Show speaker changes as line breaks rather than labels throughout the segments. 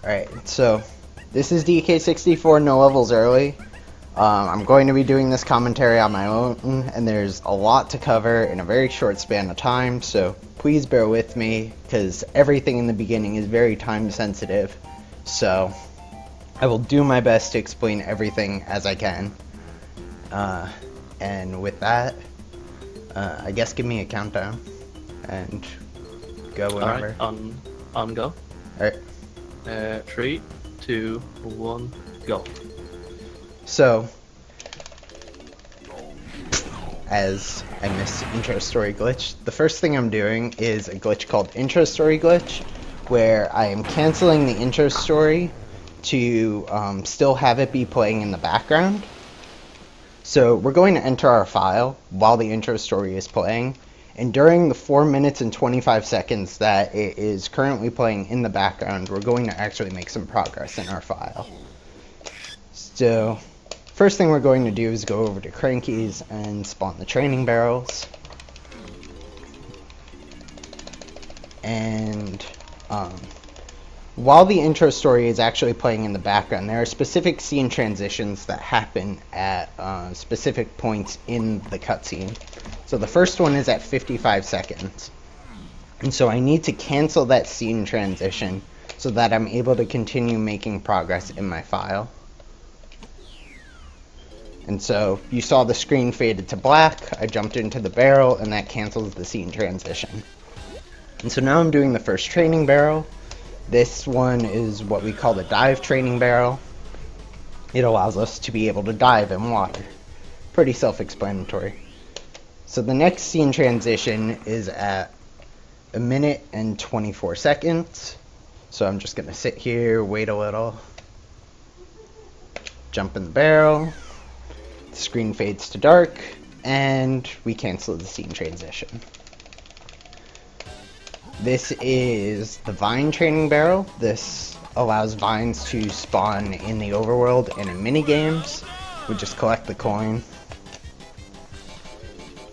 Alright, so this is DK64 No Levels Early. I'm going to be doing this commentary on my own, and there's a lot to cover in a very short span of time, so please bear with me, because everything in the beginning is very time sensitive, so I will do my best to explain everything as I can. And with that, I guess give me a countdown, and go whenever.
Alright, on go.
Alright.
3, 2, 1, go.
So, as I miss intro story glitch, the first thing I'm doing is a glitch called intro story glitch, where I am canceling the intro story to still have it be playing in the background. So we're going to enter our file while the intro story is playing, and during the 4 minutes and 25 seconds that it is currently playing in the background, we're going to actually make some progress in our file. So, first thing we're going to do is go over to Crankies and spawn the training barrels. And while the intro story is actually playing in the background, there are specific scene transitions that happen at specific points in the cutscene. So the first one is at 55 seconds. And so I need to cancel that scene transition so that I'm able to continue making progress in my file. And so you saw the screen faded to black, I jumped into the barrel, and that cancels the scene transition. And so now I'm doing the first training barrel. This one is what we call the dive training barrel. It allows us to be able to dive in water. Pretty self-explanatory. So the next scene transition is at 1 minute and 24 seconds. So I'm just going to sit here, wait a little, jump in the barrel, the screen fades to dark, and we cancel the scene transition. This is the vine training barrel. This allows vines to spawn in the overworld and in minigames. We just collect the coin.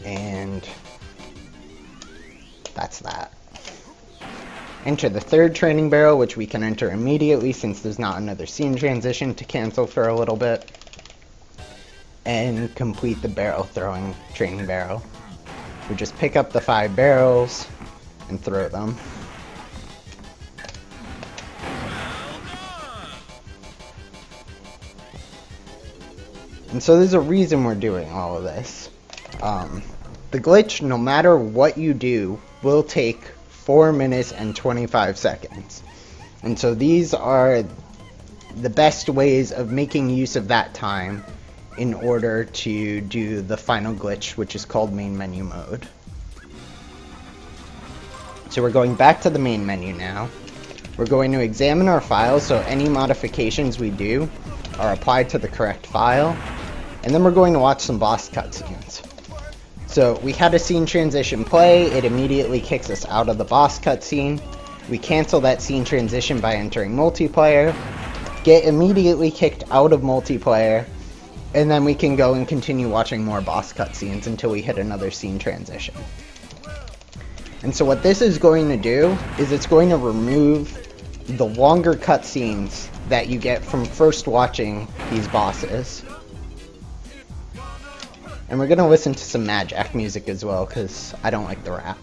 And that's that. Enter the third training barrel, which we can enter immediately since there's not another scene transition to cancel for a little bit. And complete the barrel throwing training barrel. We just pick up the 5 barrels and throw them. And so there's a reason we're doing all of this. The glitch, no matter what you do, will take 4 minutes and 25 seconds. And so these are the best ways of making use of that time in order to do the final glitch, which is called main menu mode. So we're going back to the main menu now. We're going to examine our file so any modifications we do are applied to the correct file. And then we're going to watch some boss cutscenes. So we had a scene transition play, it immediately kicks us out of the boss cutscene. We cancel that scene transition by entering multiplayer, get immediately kicked out of multiplayer, and then we can go and continue watching more boss cutscenes until we hit another scene transition. And so what this is going to do is it's going to remove the longer cutscenes that you get from first watching these bosses. And we're going to listen to some Mad Jack music as well, because I don't like the rap.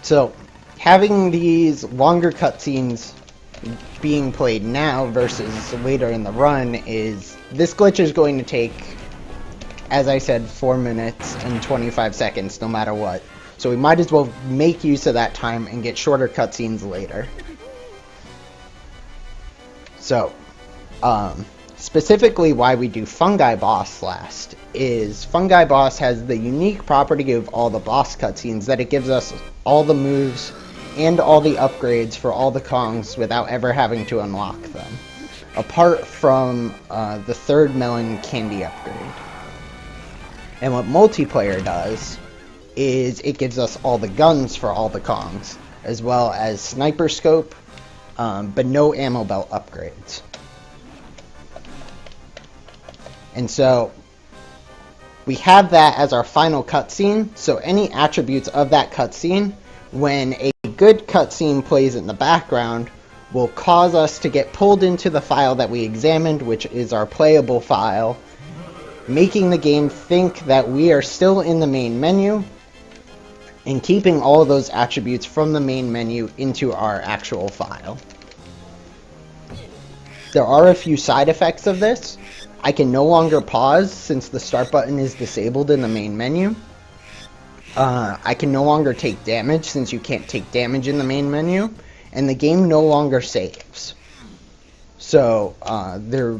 So, having these longer cutscenes being played now versus later in the run is, this glitch is going to take, as I said, 4 minutes and 25 seconds no matter what. So we might as well make use of that time and get shorter cutscenes later. So, specifically why we do Fungi Boss last is Fungi Boss has the unique property of all the boss cutscenes that it gives us all the moves and all the upgrades for all the Kongs without ever having to unlock them, apart from the third melon candy upgrade. And what multiplayer does is it gives us all the guns for all the Kongs, as well as sniper scope, but no ammo belt upgrades. And so we have that as our final cutscene, so any attributes of that cutscene, when a good cutscene plays in the background, will cause us to get pulled into the file that we examined, which is our playable file, making the game think that we are still in the main menu, and keeping all of those attributes from the main menu into our actual file. There are a few side effects of this. I can no longer pause since the start button is disabled in the main menu. I can no longer take damage since you can't take damage in the main menu. And the game no longer saves. So there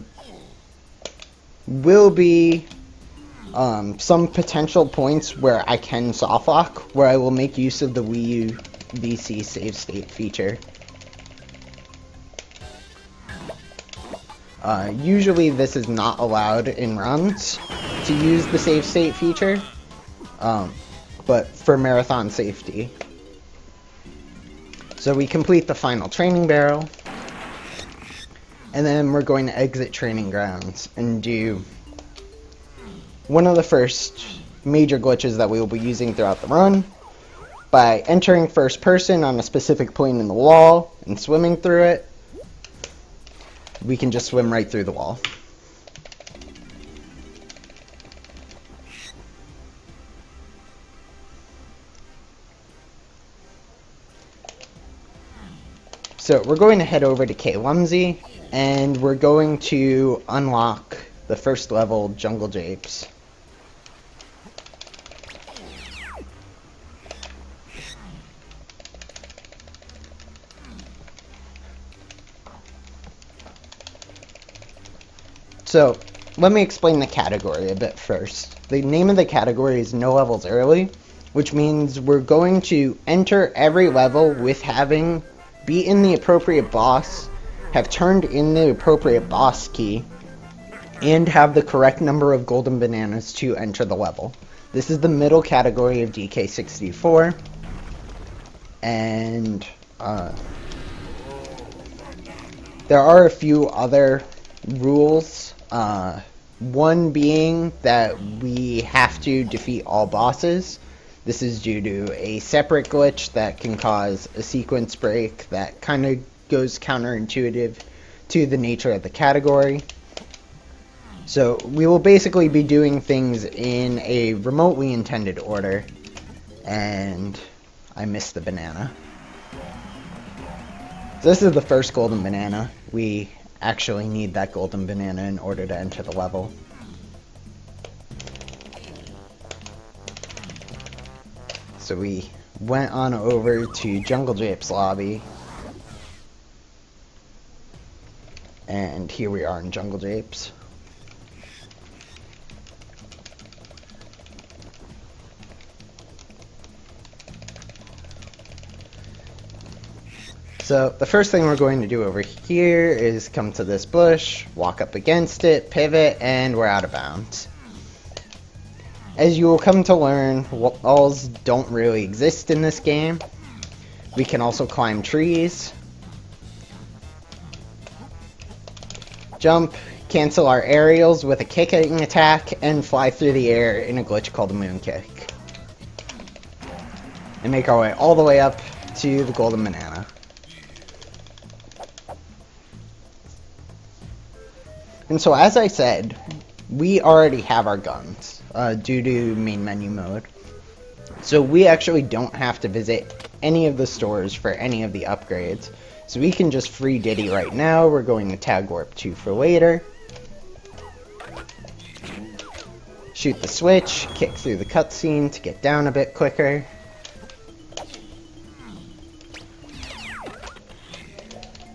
will be some potential points where I can softlock, where I will make use of the Wii U VC save state feature. Usually this is not allowed in runs to use the save state feature, but for marathon safety. So we complete the final training barrel, and then we're going to exit training grounds and do one of the first major glitches that we will be using throughout the run by entering first person on a specific point in the wall and swimming through it. We can just swim right through the wall. So we're going to head over to K Lumsey, and we're going to unlock the first level Jungle Japes. So let me explain the category a bit first. The name of the category is No Levels Early, which means we're going to enter every level with having beaten the appropriate boss, have turned in the appropriate boss key, and have the correct number of golden bananas to enter the level. This is the middle category of DK64, and there are a few other rules. One being that we have to defeat all bosses. This is due to a separate glitch that can cause a sequence break that kind of goes counterintuitive to the nature of the category. So we will basically be doing things in a remotely intended order, and I missed the banana. So this is the first golden banana. We actually need that golden banana in order to enter the level. So we went on over to Jungle Japes lobby, and here we are in Jungle Japes. So the first thing we're going to do over here is come to this bush, walk up against it, pivot, and we're out of bounds. As you will come to learn, walls don't really exist in this game. We can also climb trees, jump, cancel our aerials with a kicking attack, and fly through the air in a glitch called a moon kick. And make our way all the way up to the golden banana. And so, as I said, we already have our guns due to main menu mode. So we actually don't have to visit any of the stores for any of the upgrades. So we can just free Diddy right now. We're going to tag warp 2 for later. Shoot the switch, kick through the cutscene to get down a bit quicker.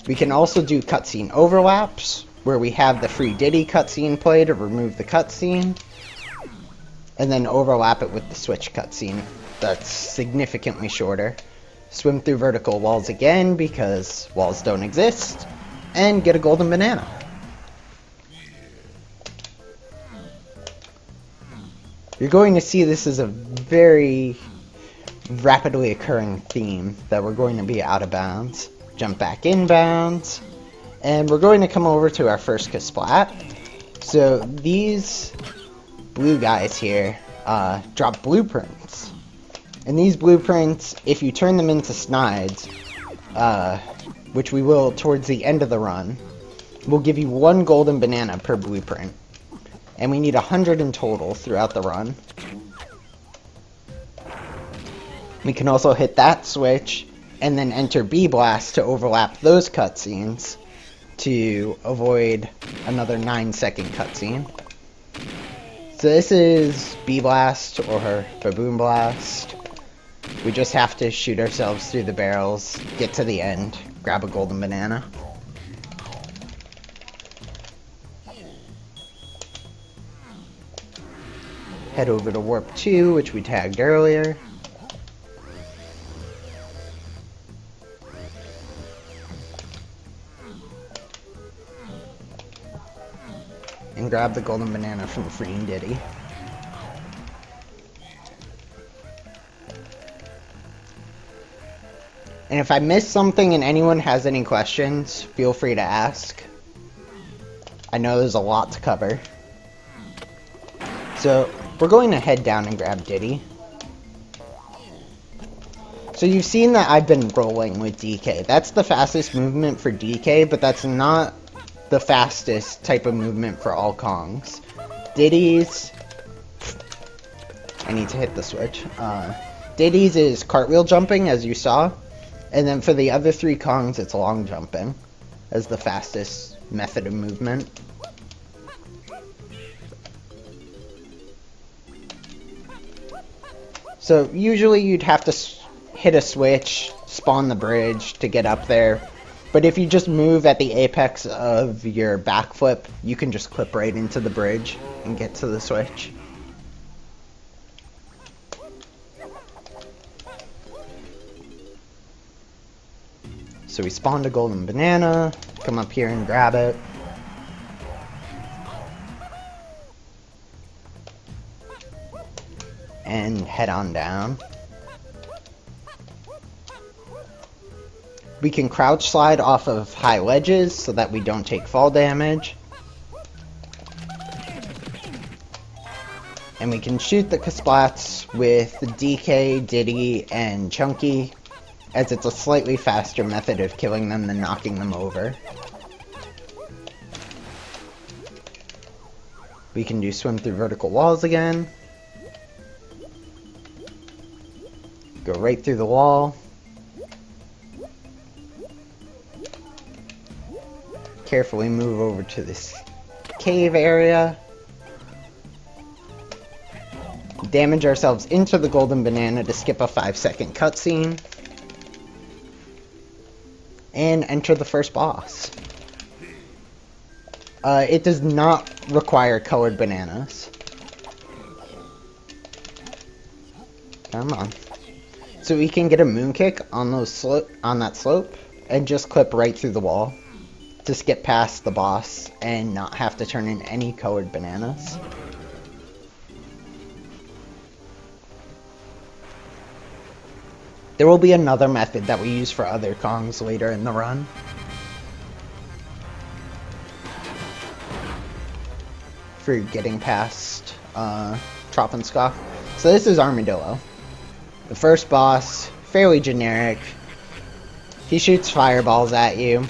We can also do cutscene overlaps, where we have the free Diddy cutscene play to remove the cutscene, and then overlap it with the Switch cutscene that's significantly shorter. Swim through vertical walls again because walls don't exist, and get a golden banana. You're going to see this is a very rapidly occurring theme that we're going to be out of bounds, jump back in bounds, and we're going to come over to our first Kasplat. So these blue guys here drop blueprints. And these blueprints, if you turn them into snides, which we will towards the end of the run, will give you 1 golden banana per blueprint. And we need 100 in total throughout the run. We can also hit that switch and then enter B-Blast to overlap those cutscenes to avoid another 9-second cutscene. So this is B-Blast or Baboon Blast. We just have to shoot ourselves through the barrels, get to the end, grab a golden banana. Head over to Warp 2, which we tagged earlier. And grab the golden banana from the freeing Diddy. And if I missed something and anyone has any questions, feel free to ask. I know there's a lot to cover. So, we're going to head down and grab Diddy. So you've seen that I've been rolling with DK. That's the fastest movement for DK, but that's not the fastest type of movement for all Kongs. Diddy's... I need to hit the switch. Diddy's is cartwheel jumping, as you saw. And then for the other 3 Kongs, it's long jumping as the fastest method of movement. So usually you'd have to hit a switch, spawn the bridge to get up there. But if you just move at the apex of your backflip, you can just clip right into the bridge and get to the switch. So we spawned a golden banana, come up here and grab it. And head on down. We can crouch slide off of high ledges so that we don't take fall damage. And we can shoot the Kasplats with DK, Diddy, and Chunky, as it's a slightly faster method of killing them than knocking them over. We can do swim through vertical walls again. Go right through the wall. Carefully move over to this cave area. Damage ourselves into the golden banana to skip a 5-second cutscene. And enter the first boss. It does not require colored bananas. Come on. So we can get a moon kick on that slope and just clip right through the wall to skip past the boss and not have to turn in any colored bananas. There will be another method that we use for other Kongs later in the run. For getting past Troppenskopf. So this is Armadillo. The first boss, fairly generic. He shoots fireballs at you,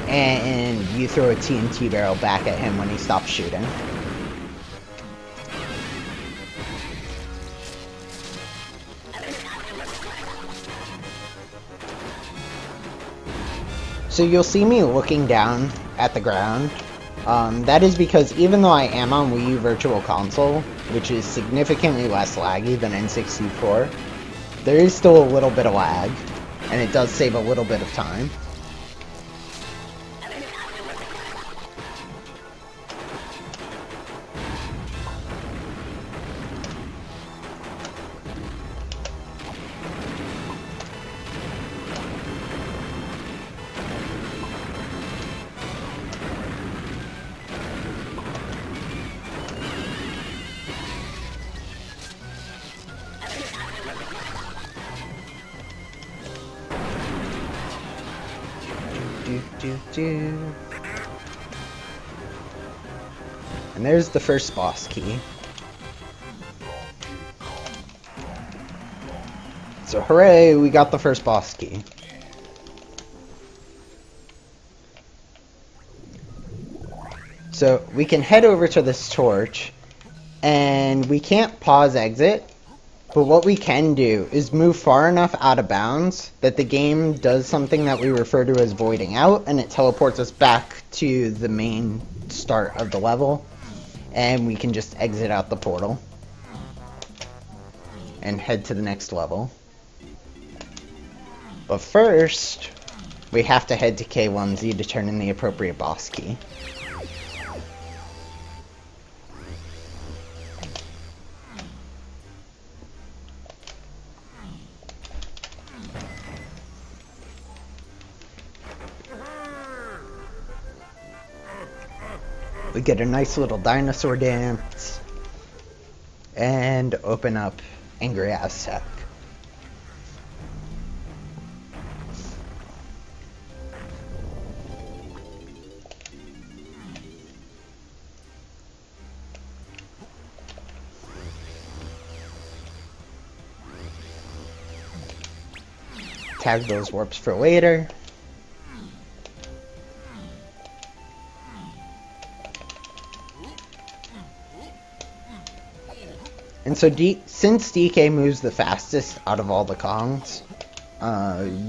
and you throw a TNT barrel back at him when he stops shooting. So you'll see me looking down at the ground. That is because even though I am on Wii U Virtual Console, which is significantly less laggy than N64, there is still a little bit of lag, and it does save a little bit of time. And there's the first boss key. So hooray, we got the first boss key. So we can head over to this torch, and we can't pause exit, but what we can do is move far enough out of bounds that the game does something that we refer to as voiding out, and it teleports us back to the main start of the level, and we can just exit out the portal and head to the next level. But first, we have to head to K1Z to turn in the appropriate boss key. We get a nice little dinosaur dance and open up Angry Aztec. Tag those warps for later. And so since DK moves the fastest out of all the Kongs,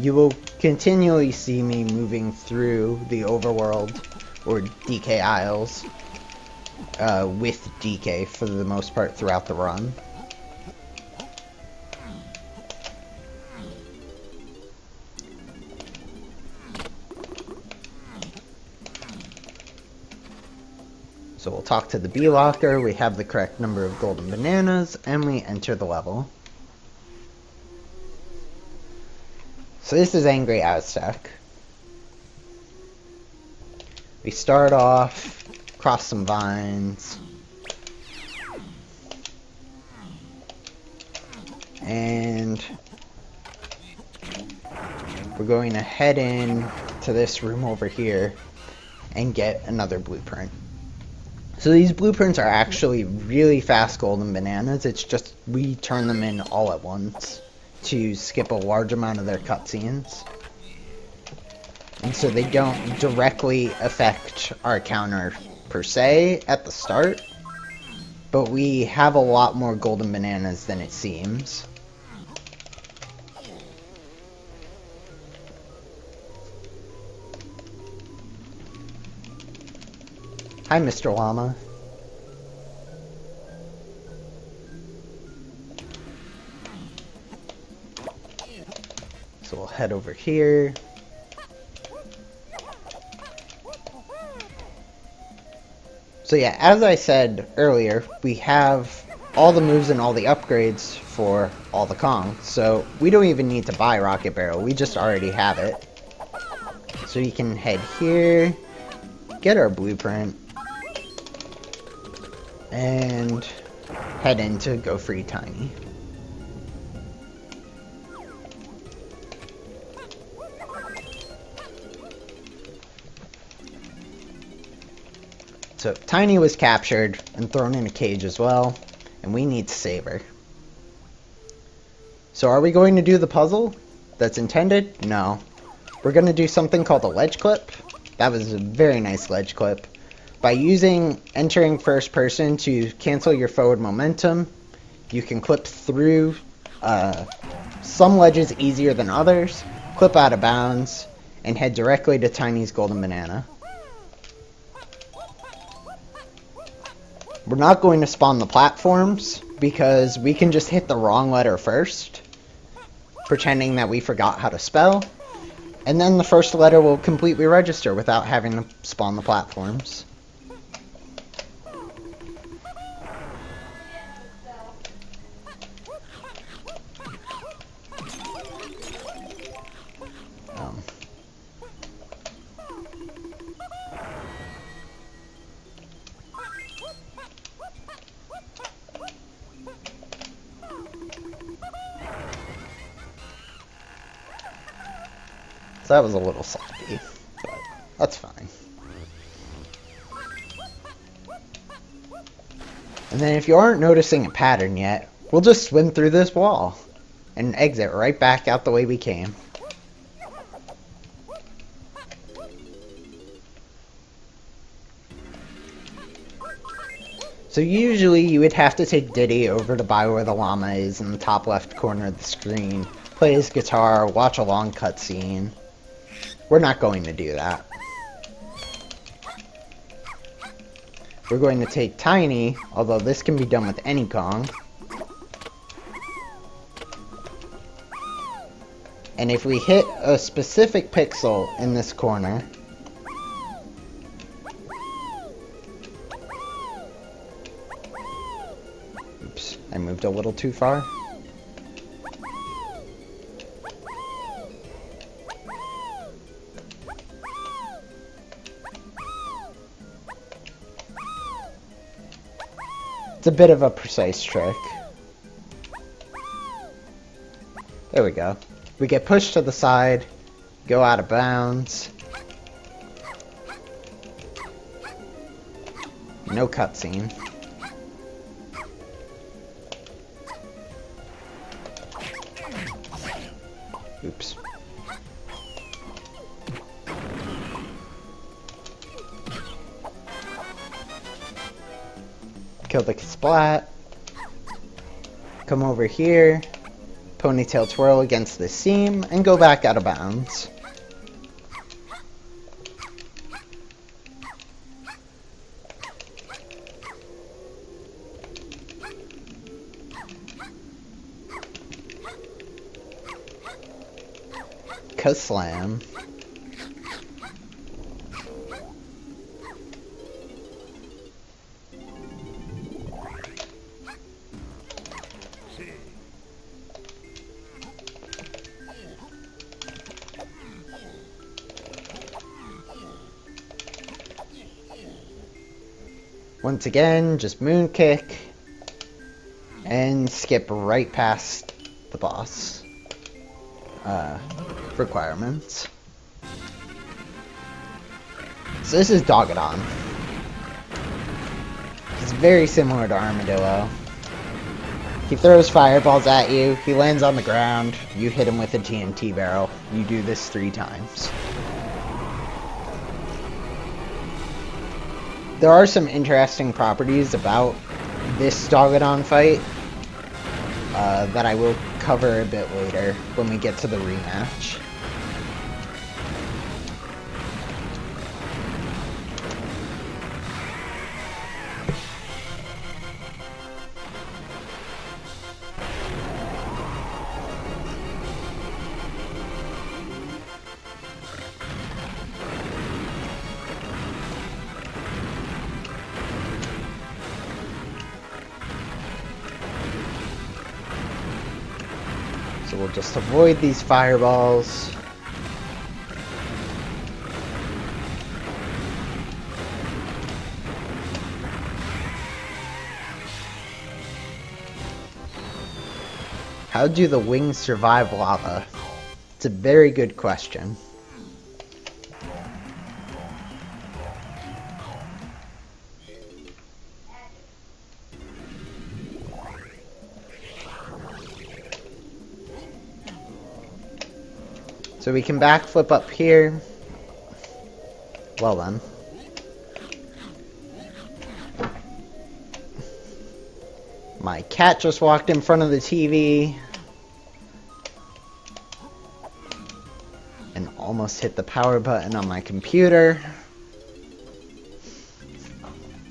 you will continually see me moving through the overworld, or DK Isles, with DK for the most part throughout the run. So we'll talk to the bee locker, we have the correct number of golden bananas, and we enter the level. So this is Angry Aztec. We start off, cross some vines, and we're going to head in to this room over here and get another blueprint. So these blueprints are actually really fast golden bananas, it's just we turn them in all at once to skip a large amount of their cutscenes. And so they don't directly affect our counter per se at the start, but we have a lot more golden bananas than it seems. Hi, Mr. Llama. So we'll head over here. So yeah, as I said earlier, we have all the moves and all the upgrades for all the Kongs, so we don't even need to buy Rocket Barrel, we just already have it. So you can head here, get our blueprint, and head into Go Free Tiny. So Tiny was captured and thrown in a cage as well, and we need to save her. So are we going to do the puzzle that's intended? No. We're going to do something called a ledge clip. That was a very nice ledge clip. By entering first person to cancel your forward momentum, you can clip through some ledges easier than others, clip out of bounds, and head directly to Tiny's golden banana. We're not going to spawn the platforms because we can just hit the wrong letter first, pretending that we forgot how to spell, and then the first letter will completely register without having to spawn the platforms. So that was a little sloppy, but that's fine. And then if you aren't noticing a pattern yet, we'll just swim through this wall. and exit right back out the way we came. So usually you would have to take Diddy over to by where the llama is in the top left corner of the screen, play his guitar, watch a long cutscene. We're not going to do that. We're going to take Tiny, although this can be done with any Kong. And if we hit a specific pixel in this corner, oops, I moved a little too far. It's a bit of a precise trick. There we go. We get pushed to the side, go out of bounds. No cutscene. Oops. Kill the splat. Come over here. Ponytail twirl against the seam, and go back out of bounds. Ka-slam. Once again, just moon kick and skip right past the boss requirements. So this is Dogadon. It's very similar to Armadillo. He throws fireballs at you, he lands on the ground, you hit him with a TNT barrel. You do this 3 times. There are some interesting properties about this Dogadon fight that I will cover a bit later when we get to the rematch. So we'll just avoid these fireballs. How do the wings survive lava? It's a very good question. So we can backflip up here. Well then. My cat just walked in front of the TV. And almost hit the power button on my computer.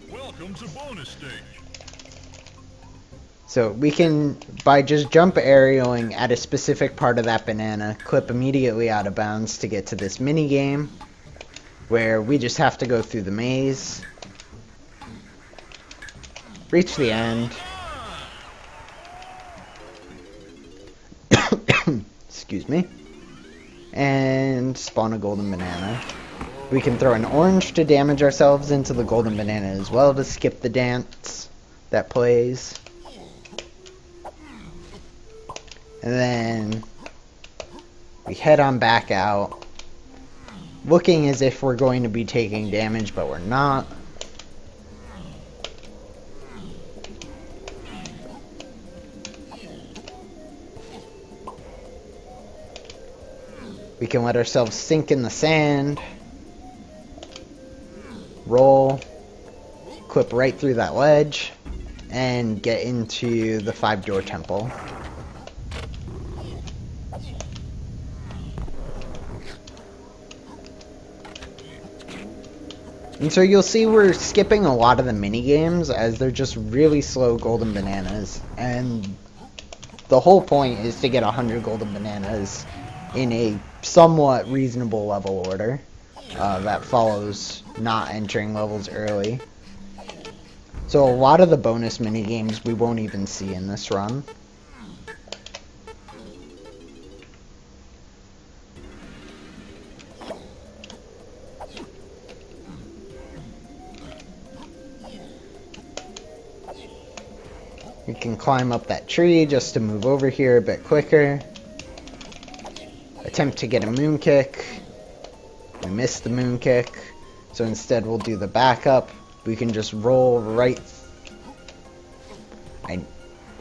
Welcome to bonus stage.
So we can, by just jump aerialing at a specific part of that banana, clip immediately out of bounds to get to this mini game, where we just have to go through the maze, reach the end, excuse me, and spawn a golden banana. We can throw an orange to damage ourselves into the golden banana as well to skip the dance that plays. And then we head on back out, looking as if we're going to be taking damage, but we're not. We can let ourselves sink in the sand, roll, clip right through that ledge, and get into the 5-door temple. And so you'll see we're skipping a lot of the mini games as they're just really slow golden bananas, and the whole point is to get 100 golden bananas in a somewhat reasonable level order that follows not entering levels early. So a lot of the bonus mini games we won't even see in this run. We can climb up that tree just to move over here a bit quicker. Attempt to get a moon kick. We missed the moon kick, so instead we'll do the backup. We can just roll right...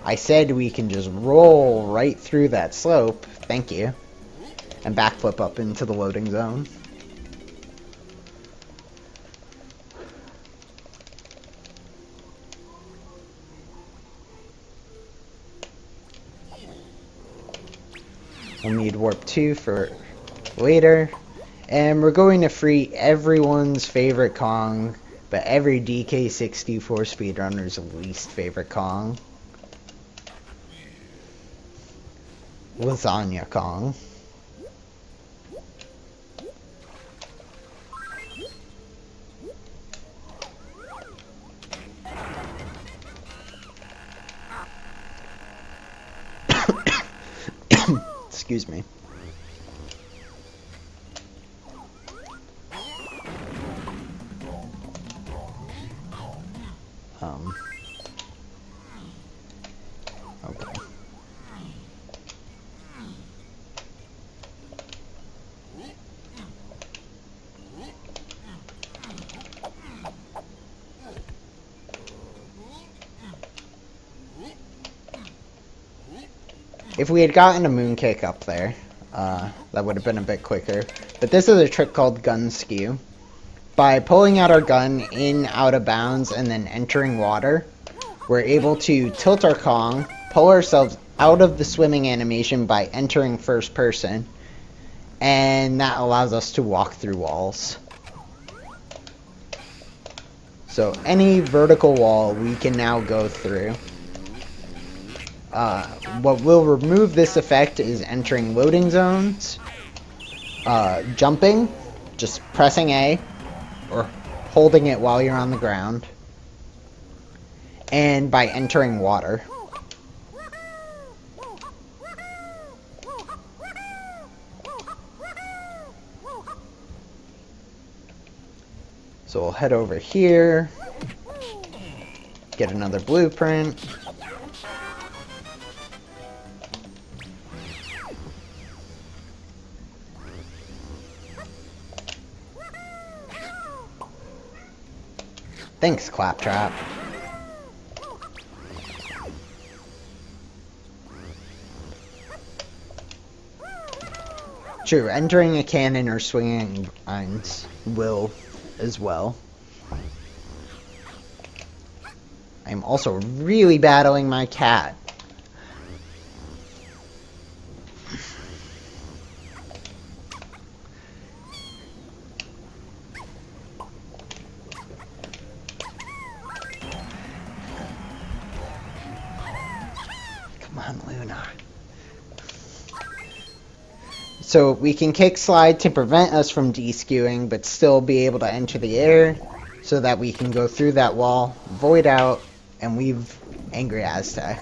I said we can just roll right through that slope. Thank you. And backflip up into the loading zone. We'll need warp 2 for later. And we're going to free everyone's favorite Kong, but every DK64 speedrunner's least favorite Kong. Lasagna Kong. Excuse me. Okay. If we had gotten a moonkick up there, that would have been a bit quicker. But this is a trick called gun skew. By pulling out our gun in out of bounds and then entering water, we're able to tilt our Kong, pull ourselves out of the swimming animation by entering first person, and that allows us to walk through walls. So any vertical wall we can now go through. What will remove this effect is entering loading zones, jumping, just pressing A, or holding it while you're on the ground, and by entering water. So we'll head over here, get another blueprint. Thanks, Claptrap. True, entering a cannon or swinging vines will as well. I'm also really battling my cat. Come on, Luna. So we can kick slide to prevent us from de-skewing, but still be able to enter the air so that we can go through that wall, void out, and leave Angry Aztec.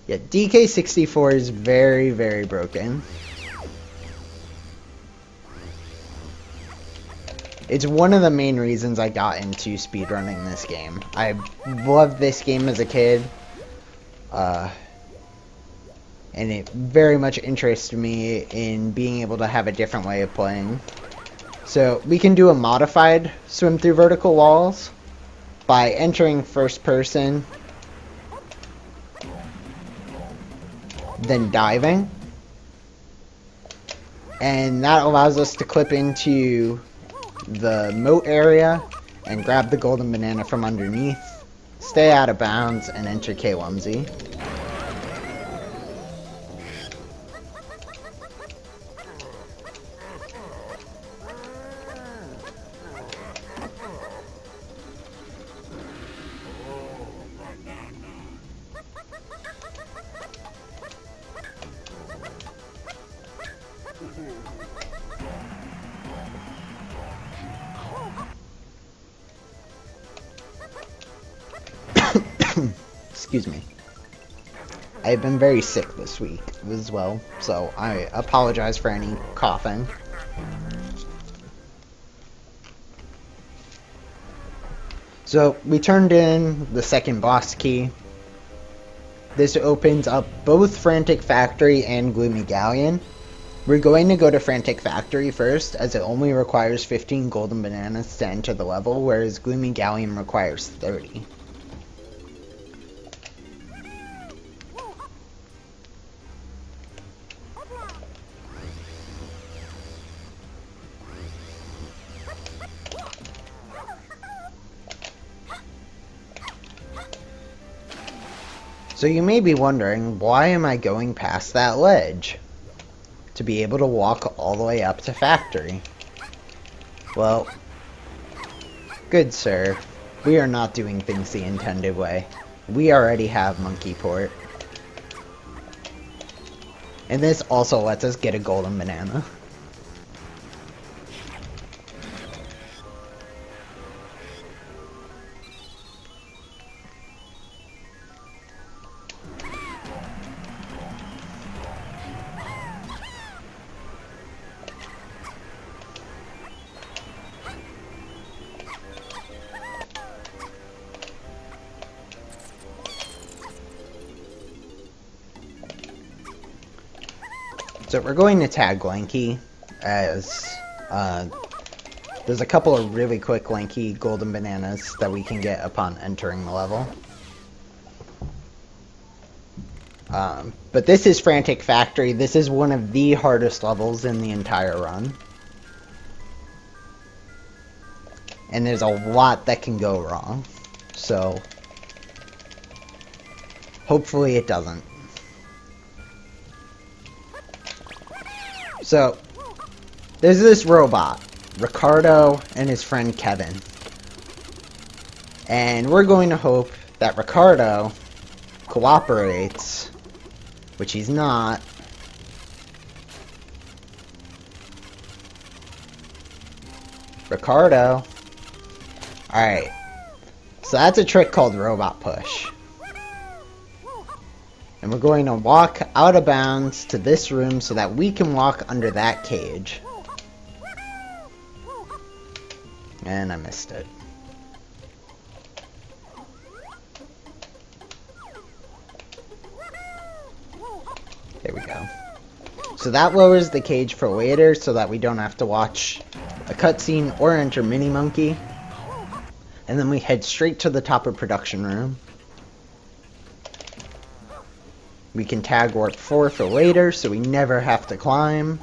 Yeah, DK64 is very, very broken. It's one of the main reasons I got into speedrunning this game. I loved this game as a kid. And it very much interested me in being able to have a different way of playing. So we can do a modified swim through vertical walls by entering first person then diving. And that allows us to clip into the moat area and grab the golden banana from underneath, stay out of bounds, and enter K1Z. Excuse me. I've been very sick this week as well, so I apologize for any coughing. So we turned in the second boss key. This opens up both Frantic Factory and Gloomy Galleon. We're going to go to Frantic Factory first, as it only requires 15 golden bananas to enter the level, whereas Gloomy Galleon requires 30. So you may be wondering, why am I going past that ledge? To be able to walk all the way up to Factory. Well, good sir, we are not doing things the intended way. We already have Monkey Port. And this also lets us get a golden banana. So we're going to tag Lanky, as there's a couple of really quick Lanky golden bananas that we can get upon entering the level. But this is Frantic Factory. This is one of the hardest levels in the entire run. And there's a lot that can go wrong. So hopefully it doesn't. So, there's this robot, Ricardo, and his friend Kevin. And we're going to hope that Ricardo cooperates, which he's not. Ricardo. Alright. So that's a trick called Robot Push. And we're going to walk out of bounds to this room so that we can walk under that cage. And I missed it. There we go. So that lowers the cage for later so that we don't have to watch a cutscene or enter Mini Monkey. And then we head straight to the top of production room. We can tag warp 4 for later, so we never have to climb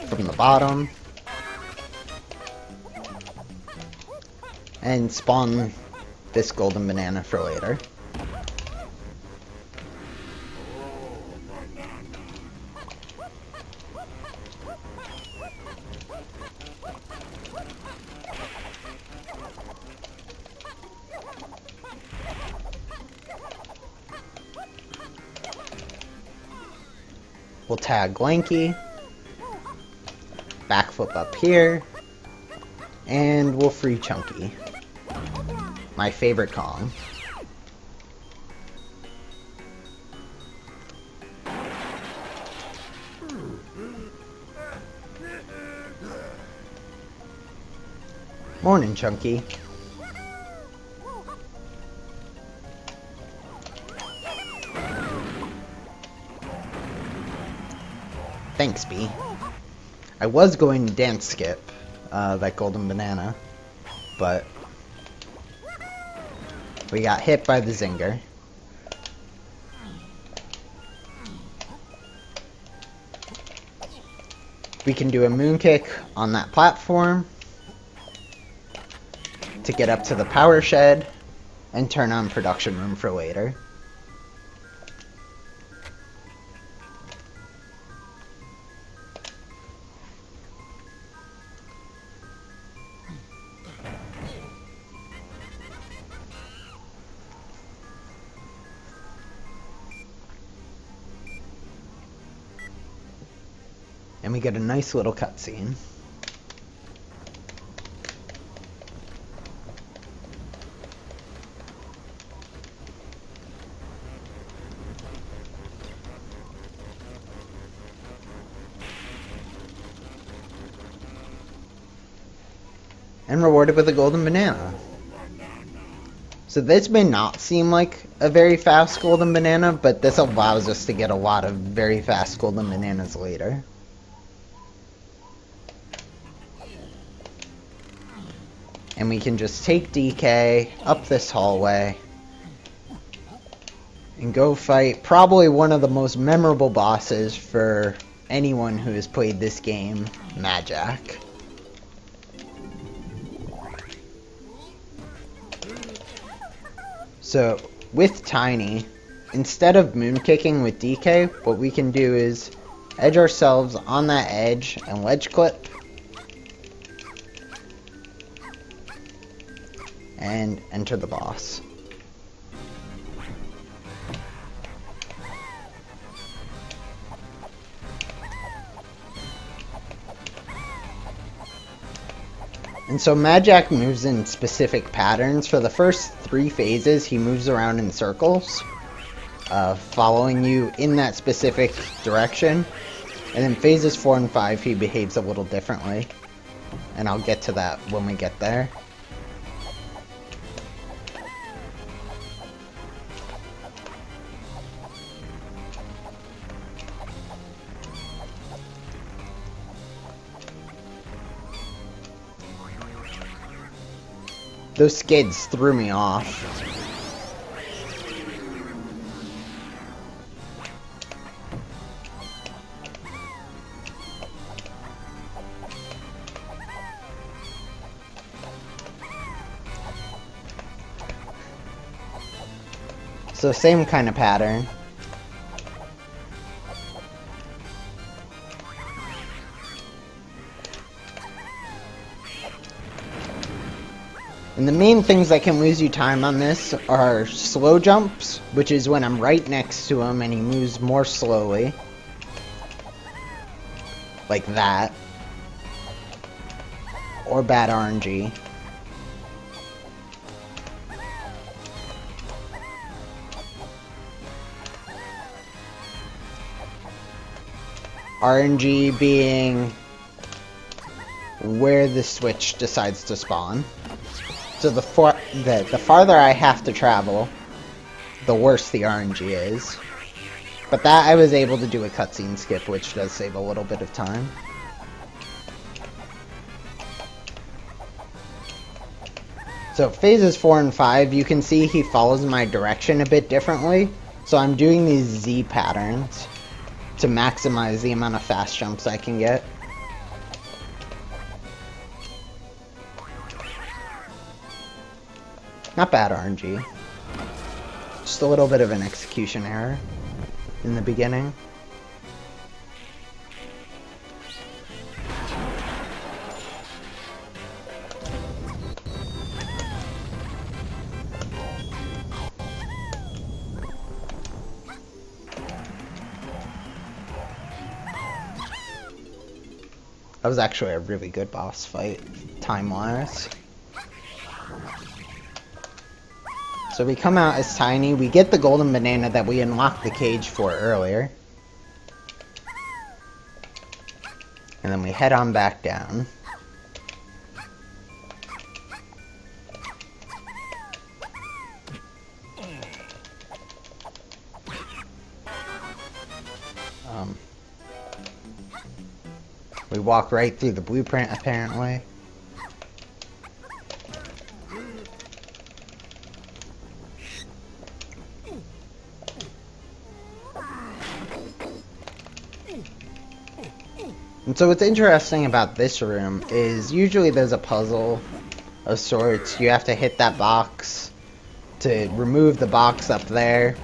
from the bottom. And spawn this golden banana for later. We'll tag Lanky, backflip up here, and we'll free Chunky, my favorite Kong. Morning, Chunky. Thanks, B. I was going to dance skip that golden banana, but we got hit by the Zinger. We can do a moon kick on that platform to get up to the power shed and turn on production room for later. And we get a nice little cutscene. And rewarded with a golden banana. So this may not seem like a very fast golden banana, but this allows us to get a lot of very fast golden bananas later. And we can just take DK up this hallway and go fight probably one of the most memorable bosses for anyone who has played this game, Majak. So, with Tiny, instead of moon kicking with DK, what we can do is edge ourselves on that edge and ledge clip. And enter the boss. And so Majak moves in specific patterns. For the first 3 phases, he moves around in circles, following you in that specific direction. And then phases 4 and 5, he behaves a little differently. And I'll get to that when we get there. Those skids threw me off. So same kind of pattern. And the main things that can lose you time on this are slow jumps, which is when I'm right next to him and he moves more slowly. Like that. Or bad RNG. RNG being where the switch decides to spawn. So the farther I have to travel, the worse the RNG is. But that I was able to do a cutscene skip, which does save a little bit of time. So phases 4 and 5, you can see he follows my direction a bit differently. So I'm doing these Z patterns to maximize the amount of fast jumps I can get. Not bad RNG. Just a little bit of an execution error in the beginning. That was actually a really good boss fight, time-wise. So we come out as Tiny, we get the golden banana that we unlocked the cage for earlier. And then we head on back down. We walk right through the blueprint, apparently. And And so what's interesting about this room is usually there's a puzzle of sorts. You have to hit that box to remove the box up there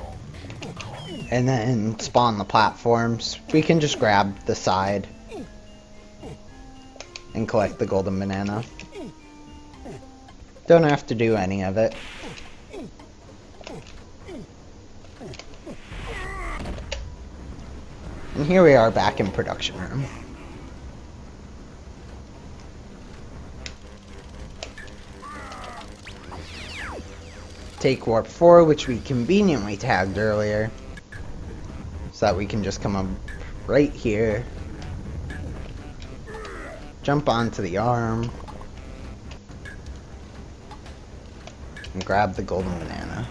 and then spawn the platforms. We can just grab the side and collect the golden banana. Don't have to do any of it. And here we are back in production room. Take warp 4, which we conveniently tagged earlier, so that we can just come up right here, jump onto the arm, and grab the golden banana.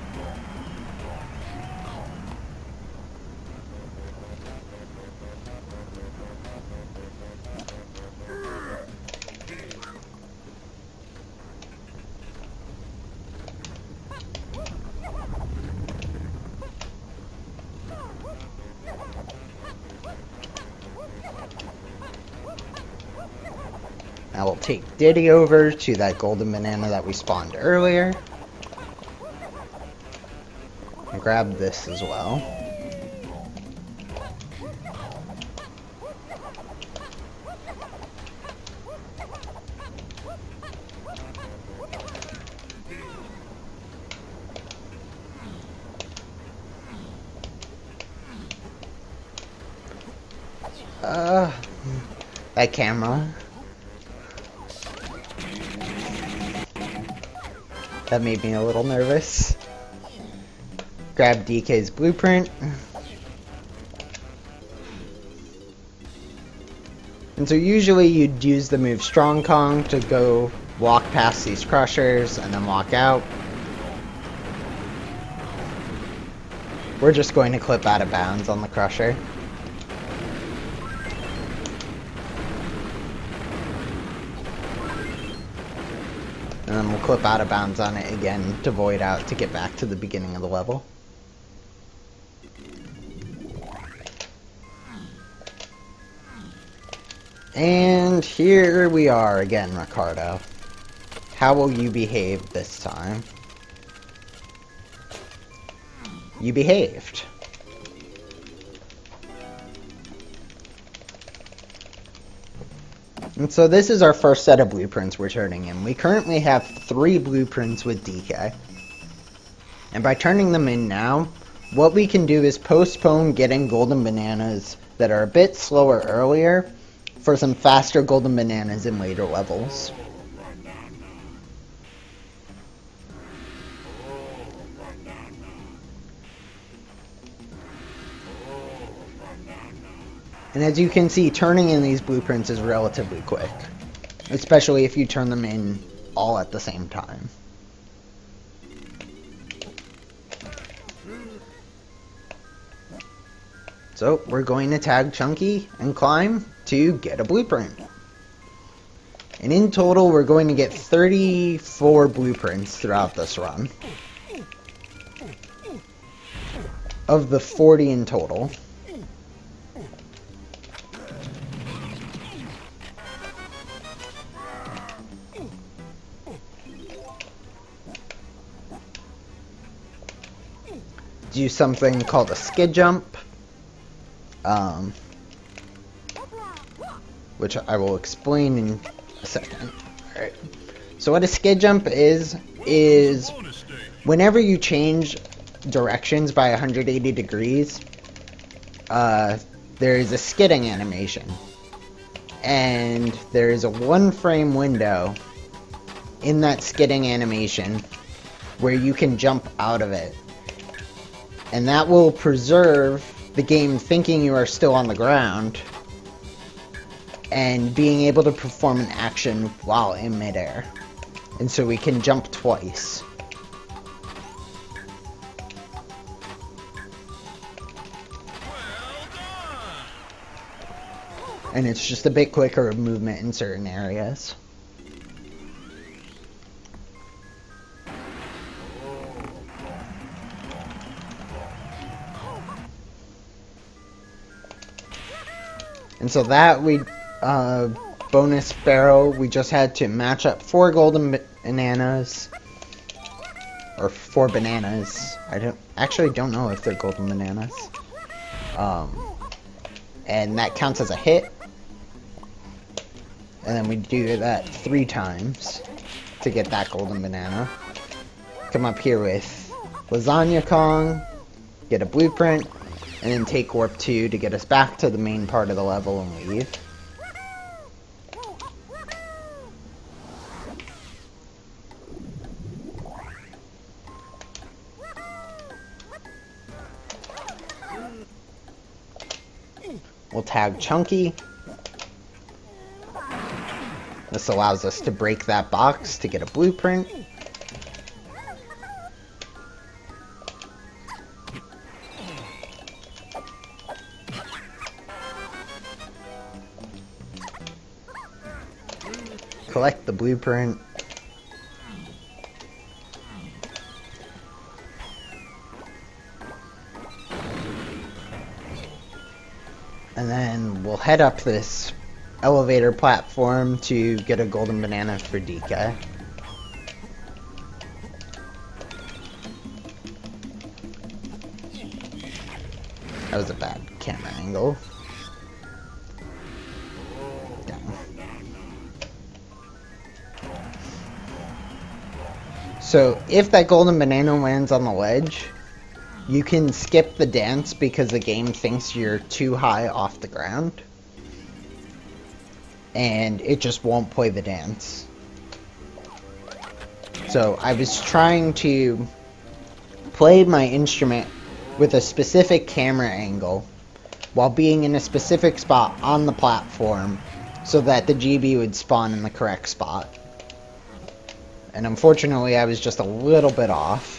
Now we'll take Diddy over to that golden banana that we spawned earlier. And grab this as well. That camera. That made me a little nervous. Grab DK's blueprint. And so usually you'd use the move Strong Kong to go walk past these crushers and then walk out. We're just going to clip out of bounds on the crusher. And then we'll clip out of bounds on it again to void out to get back to the beginning of the level. And here we are again, Ricardo. How will you behave this time? You behaved. And so this is our first set of blueprints we're turning in. We currently have 3 blueprints with DK. And by turning them in now, what we can do is postpone getting golden bananas that are a bit slower earlier for some faster golden bananas in later levels. And as you can see, turning in these blueprints is relatively quick, especially if you turn them in all at the same time. So we're going to tag Chunky and climb to get a blueprint. And in total, we're going to get 34 blueprints throughout this run, of the 40 in total. Do something called a skid jump, which I will explain in a second. Alright. So what a skid jump is whenever you change directions by 180 degrees, there is a skidding animation. And there is a 1-frame window in that skidding animation where you can jump out of it. And that will preserve the game thinking you are still on the ground and being able to perform an action while in midair. And so we can jump twice. And it's just a bit quicker of movement in certain areas. And so that bonus barrel, we just had to match up 4 golden bananas. Or 4 bananas. I don't know if they're golden bananas. And that counts as a hit. And then we do that 3 times to get that golden banana. Come up here with Lasagna Kong, get a blueprint, and then take Warp 2 to get us back to the main part of the level and leave. We'll tag Chunky. This allows us to break that box to get a blueprint. Collect the blueprint. And then we'll head up this elevator platform to get a golden banana for DK. That was a bad camera angle. Down. So if that golden banana lands on the ledge, you can skip the dance because the game thinks you're too high off the ground. And it just won't play the dance. So I was trying to play my instrument with a specific camera angle while being in a specific spot on the platform so that the GB would spawn in the correct spot. And unfortunately I was just a little bit off.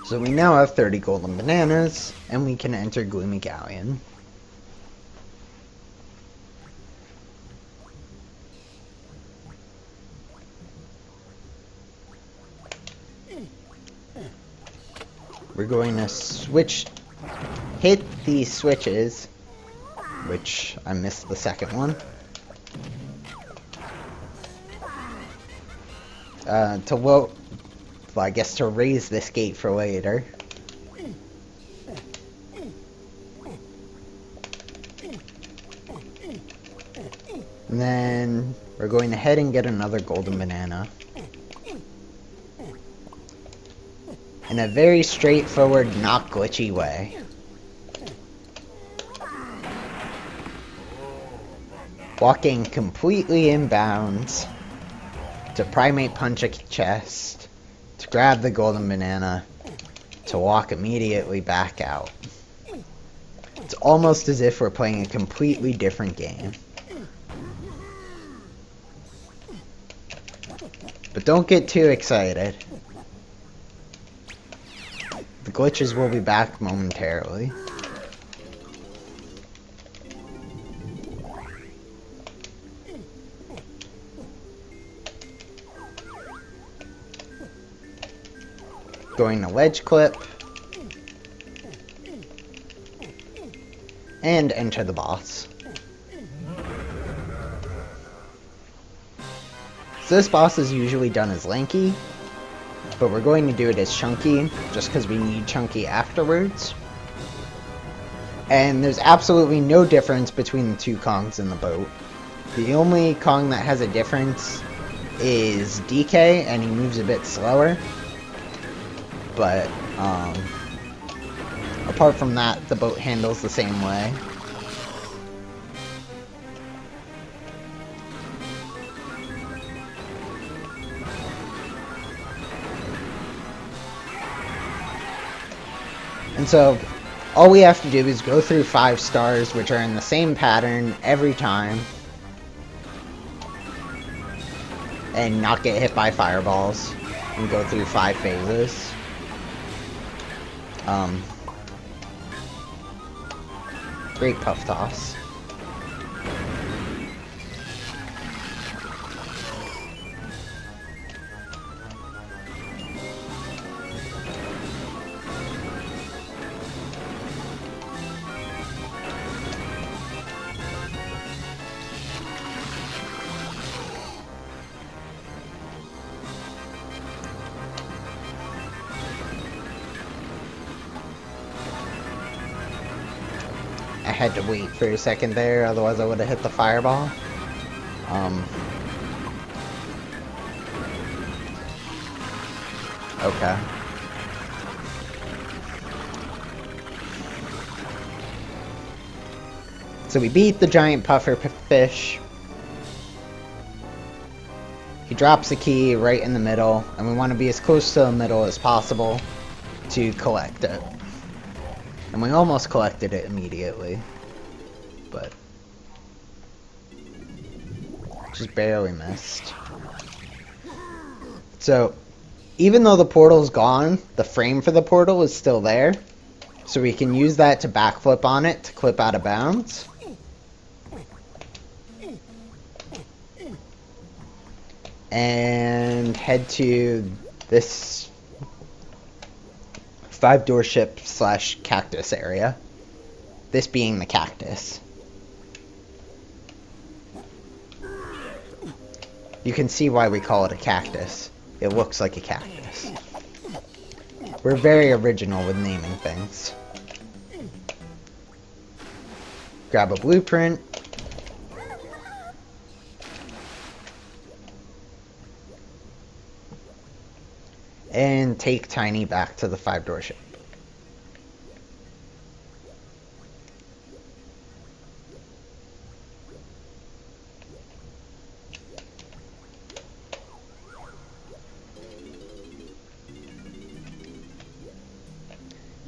So we now have 30 golden bananas, and we can enter Gloomy Galleon. We're going to hit these switches, which I missed the second one, to raise this gate for later. And then we're going to head and get another golden banana. In a very straightforward, not glitchy way. Walking completely inbounds to primate punch a chest, to grab the golden banana, to walk immediately back out. It's almost as if we're playing a completely different game. But don't get too excited. The glitches will be back momentarily. Going to ledge clip. And enter the boss. So this boss is usually done as Lanky, but we're going to do it as Chunky, just because we need Chunky afterwards. And there's absolutely no difference between the two Kongs in the boat. The only Kong that has a difference is DK, and he moves a bit slower. But, apart from that, the boat handles the same way. And so, all we have to do is go through 5 stars, which are in the same pattern every time. And not get hit by fireballs. And go through 5 phases. Great puff toss. I had to wait for a second there, otherwise I would have hit the fireball. Okay. So we beat the giant puffer fish. He drops a key right in the middle, and we want to be as close to the middle as possible to collect it. And we almost collected it immediately, but just barely missed. So, even though the portal's gone, the frame for the portal is still there, so we can use that to backflip on it to clip out of bounds. And head to this 5-door ship / cactus area. This being the cactus. You can see why we call it a cactus. It looks like a cactus. We're very original with naming things. Grab a blueprint. And take Tiny back to the 5-door ship.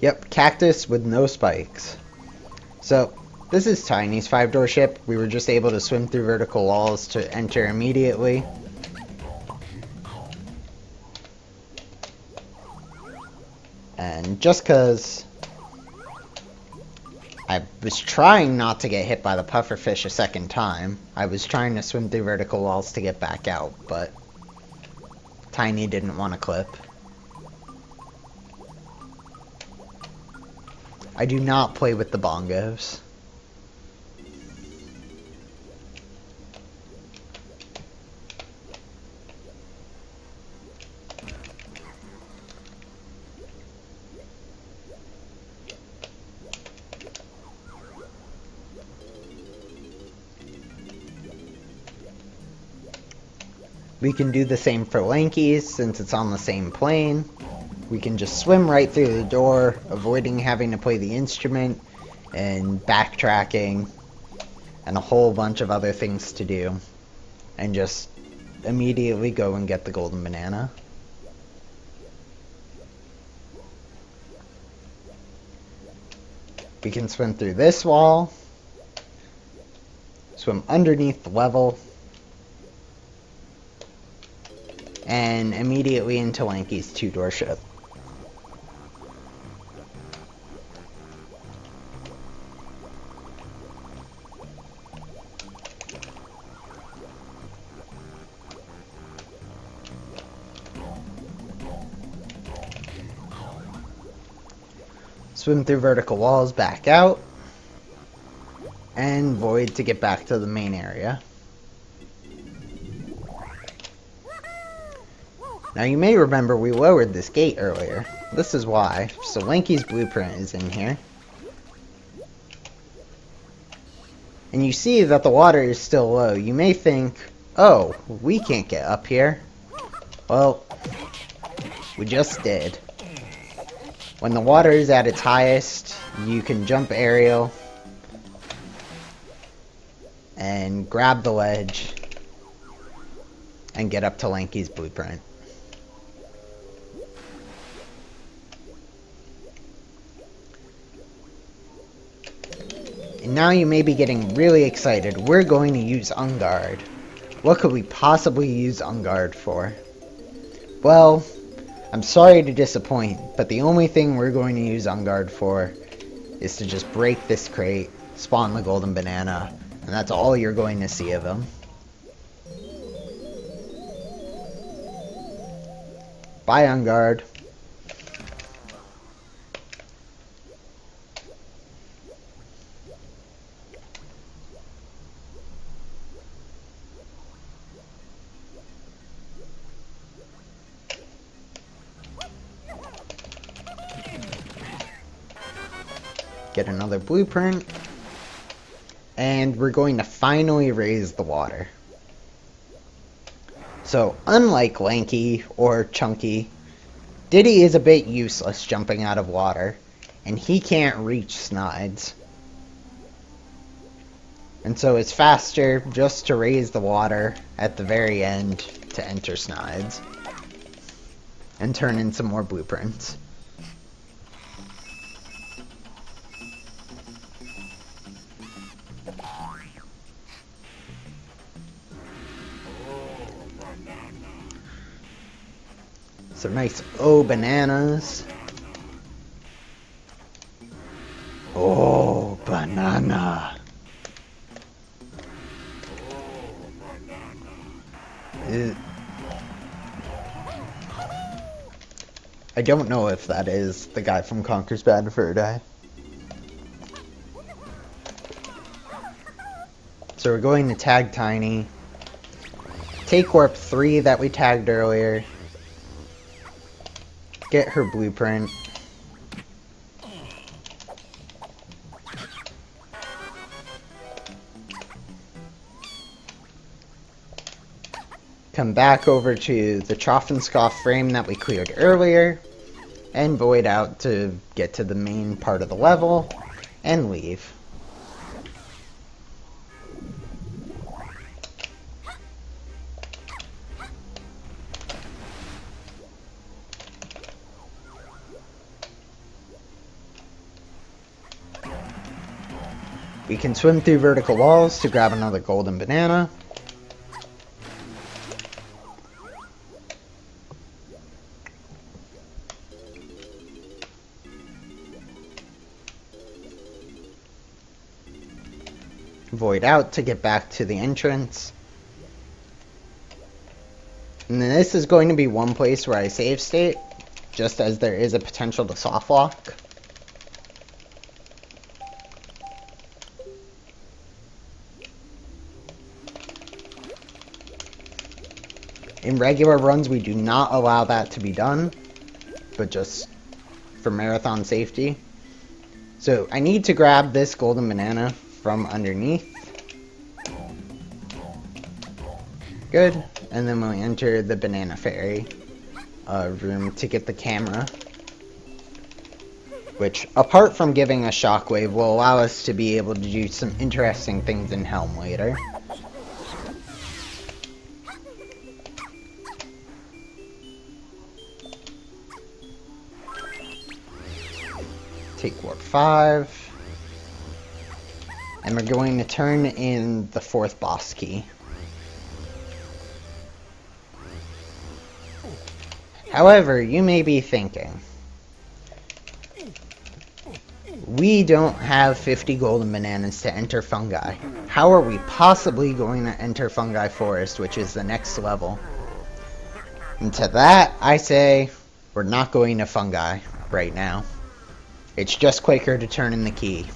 Yep, cactus with no spikes. So, this is Tiny's 5-door ship. We were just able to swim through vertical walls to enter immediately. And just because I was trying not to get hit by the pufferfish a second time, I was trying to swim through vertical walls to get back out, but Tiny didn't want to clip. I do not play with the bongos. We can do the same for Lankies, since it's on the same plane. We can just swim right through the door, avoiding having to play the instrument, and backtracking, and a whole bunch of other things to do. And just immediately go and get the golden banana. We can swim through this wall, swim underneath the level, and immediately into Lanky's 2-door ship. Swim through vertical walls, back out, and void to get back to the main area. Now you may remember we lowered this gate earlier. This is why. So Lanky's blueprint is in here. And you see that the water is still low. You may think, oh, we can't get up here. Well, we just did. When the water is at its highest, you can jump aerial and grab the ledge and get up to Lanky's blueprint. And now you may be getting really excited. We're going to use Unguard. What could we possibly use Unguard for? Well, I'm sorry to disappoint, but the only thing we're going to use Unguard for is to just break this crate spawn the golden banana, and that's all you're going to see of him. Bye, on guard. Get another blueprint. And we're going to finally raise the water. So, unlike Lanky or Chunky, Diddy is a bit useless jumping out of water, and he can't reach Snides. And so it's faster just to raise the water at the very end to enter Snides and turn in some more blueprints. Some nice bananas. Oh, banana. I don't know if that is the guy from Conker's Bad Fur Day. So we're going to tag Tiny. Take Warp 3 that we tagged earlier. Get her blueprint. Come back over to the Trough and Scoff frame that we cleared earlier, and void out to get to the main part of the level, and leave. We can swim through vertical walls to grab another golden banana. Void out to get back to the entrance. And then this is going to be one place where I save state, just as there is a potential to soft lock. In regular runs, we do not allow that to be done, but just for marathon safety. So I need to grab this golden banana from underneath. Good. And then we'll enter the banana fairy room to get the camera, which, apart from giving us shockwave, will allow us to be able to do some interesting things in Helm later. Take Warp 5. And we're going to turn in the 4th boss key. However, you may be thinking, we don't have 50 golden bananas to enter Fungi. How are we possibly going to enter Fungi Forest, which is the next level? And to that, I say, we're not going to Fungi right now. It's just quicker to turn in the key.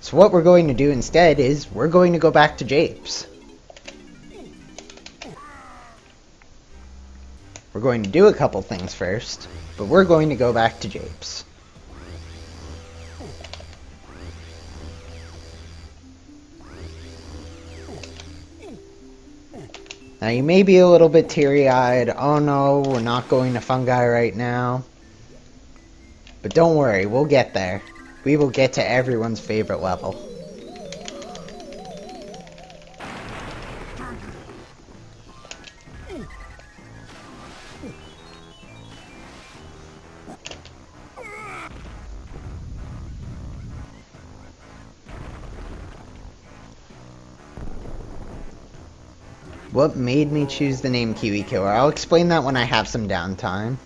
So what we're going to do instead is, we're going to go back to Japes. We're going to do a couple things first, but we're going to go back to Japes. Now you may be a little bit teary-eyed, oh no, we're not going to Fungi right now. But don't worry, we'll get there. We will get to everyone's favorite level. What made me choose the name Kiwikiller? I'll explain that when I have some downtime.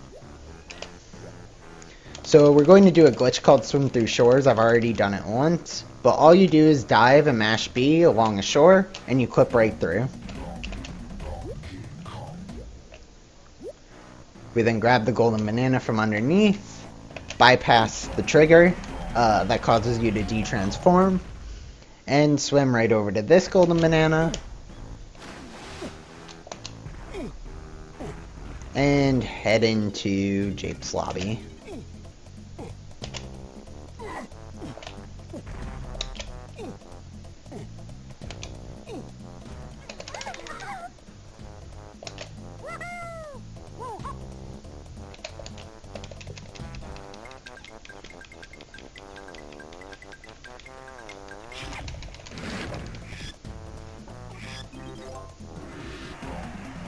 So we're going to do a glitch called Swim Through Shores. I've already done it once. But all you do is dive and mash B along the shore, and you clip right through. We then grab the golden banana from underneath, bypass the trigger that causes you to de-transform, and swim right over to this golden banana, and head into Jape's lobby.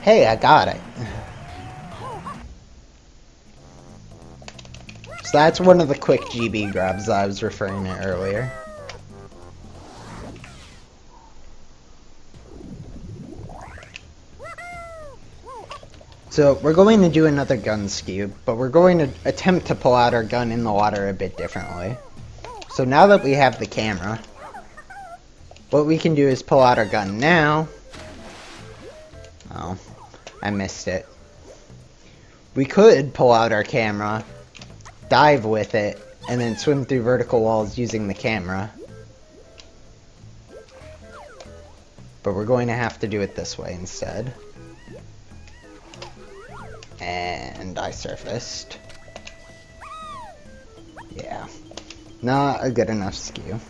Hey, I got it. So that's one of the quick GB grabs that I was referring to earlier. So we're going to do another gun skew, but we're going to attempt to pull out our gun in the water a bit differently. So now that we have the camera, what we can do is pull out our gun now. Oh, I missed it. We could pull out our camera, dive with it, and then swim through vertical walls using the camera. But we're going to have to do it this way instead. And I surfaced. Yeah. Not a good enough skew.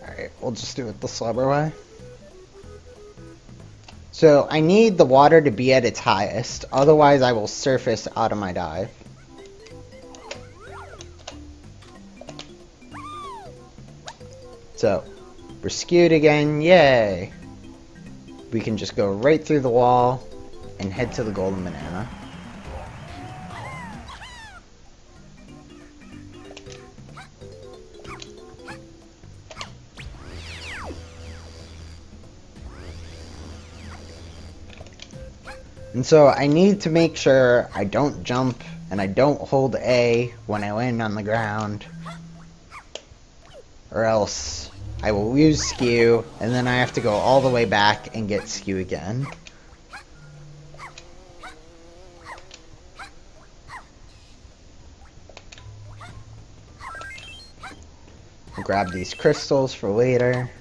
Alright, we'll just do it the slower way. So I need the water to be at its highest, otherwise I will surface out of my dive. So, we're skewed again, yay! We can just go right through the wall and head to the golden banana. And so I need to make sure I don't jump and I don't hold A when I land on the ground, or else I will lose skew and then I have to go all the way back and get skew again. I'll grab these crystals for later.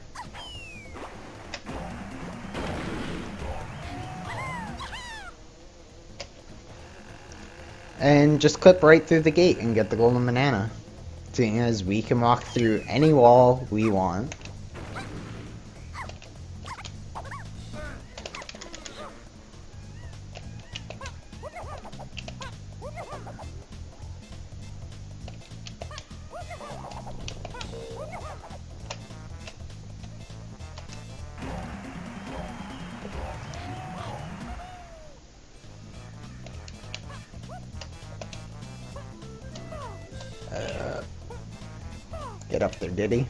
And just clip right through the gate and get the golden banana. Seeing as we can walk through any wall we want. Get up there, did he?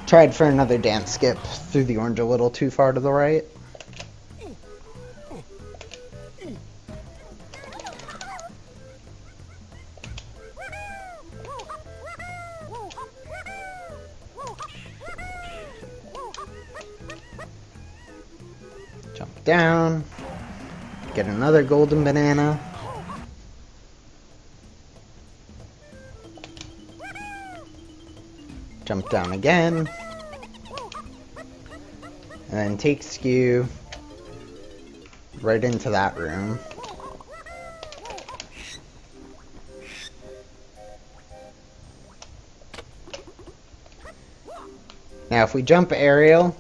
Tried for another dance skip, threw the orange a little too far to the right. Jump down, get another golden banana. Jump down again, and then take skew right into that room. Now if we jump aerial,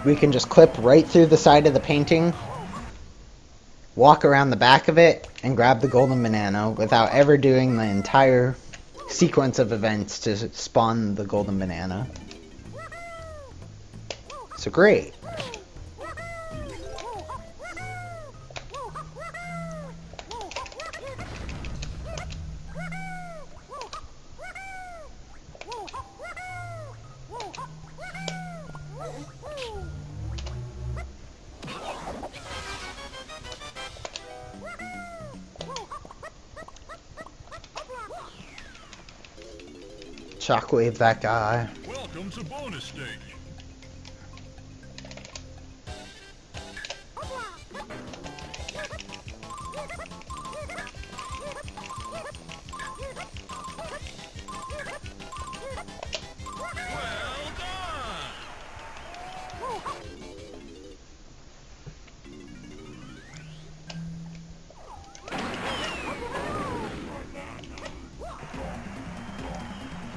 we can just clip right through the side of the painting, walk around the back of it, and grab the golden banana without ever doing the entire sequence of events to spawn the golden banana. So great. Shockwave that guy.
Welcome to bonus stage. Well done.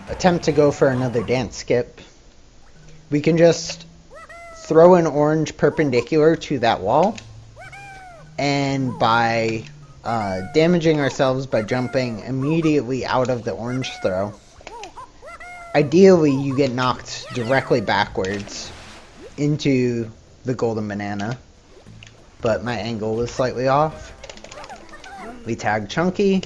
Attempt to go for another dance skip. We can just throw an orange perpendicular to that wall, and by damaging ourselves by jumping immediately out of the orange throw, ideally you get knocked directly backwards into the golden banana, but my angle was slightly off. We tag Chunky.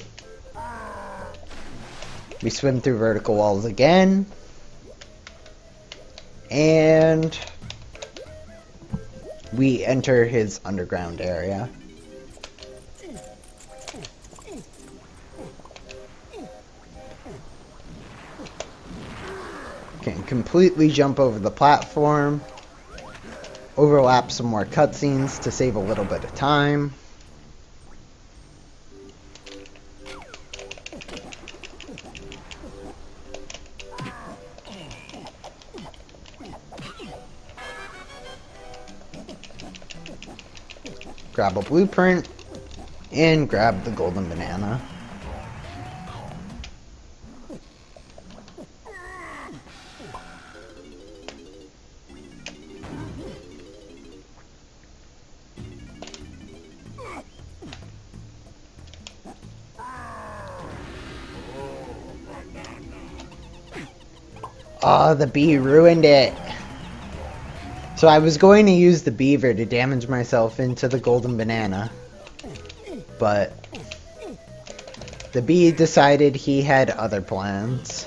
We swim through vertical walls again. And we enter his underground area. Can completely jump over the platform. Overlap some more cutscenes to save a little bit of time. Grab a blueprint, and grab the golden banana. Oh, the bee ruined it. So I was going to use the beaver to damage myself into the golden banana, but the bee decided he had other plans.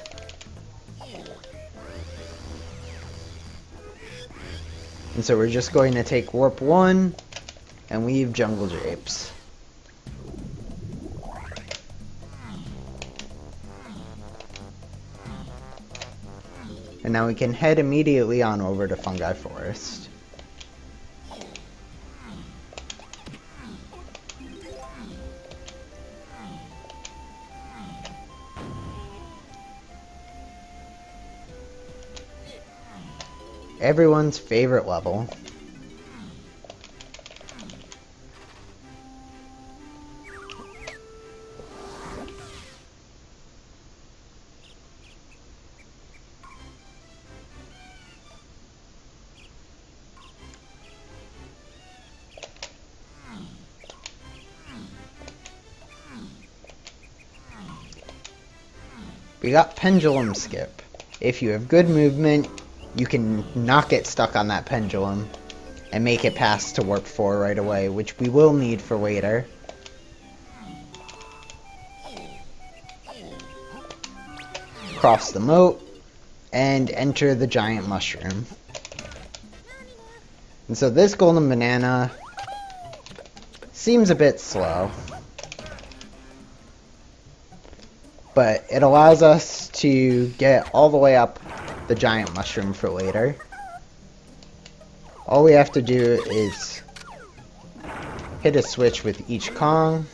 And so we're just going to take warp 1 and leave jungle japes. And now we can head immediately on over to Fungi Forest. Everyone's favorite level. We got pendulum skip. If you have good movement, you can not get stuck on that pendulum and make it pass to warp 4 right away, which we will need for later. Cross the moat and enter the giant mushroom. And so this golden banana seems a bit slow, but it allows us to get all the way up the giant mushroom for later. All we have to do is hit a switch with each Kong.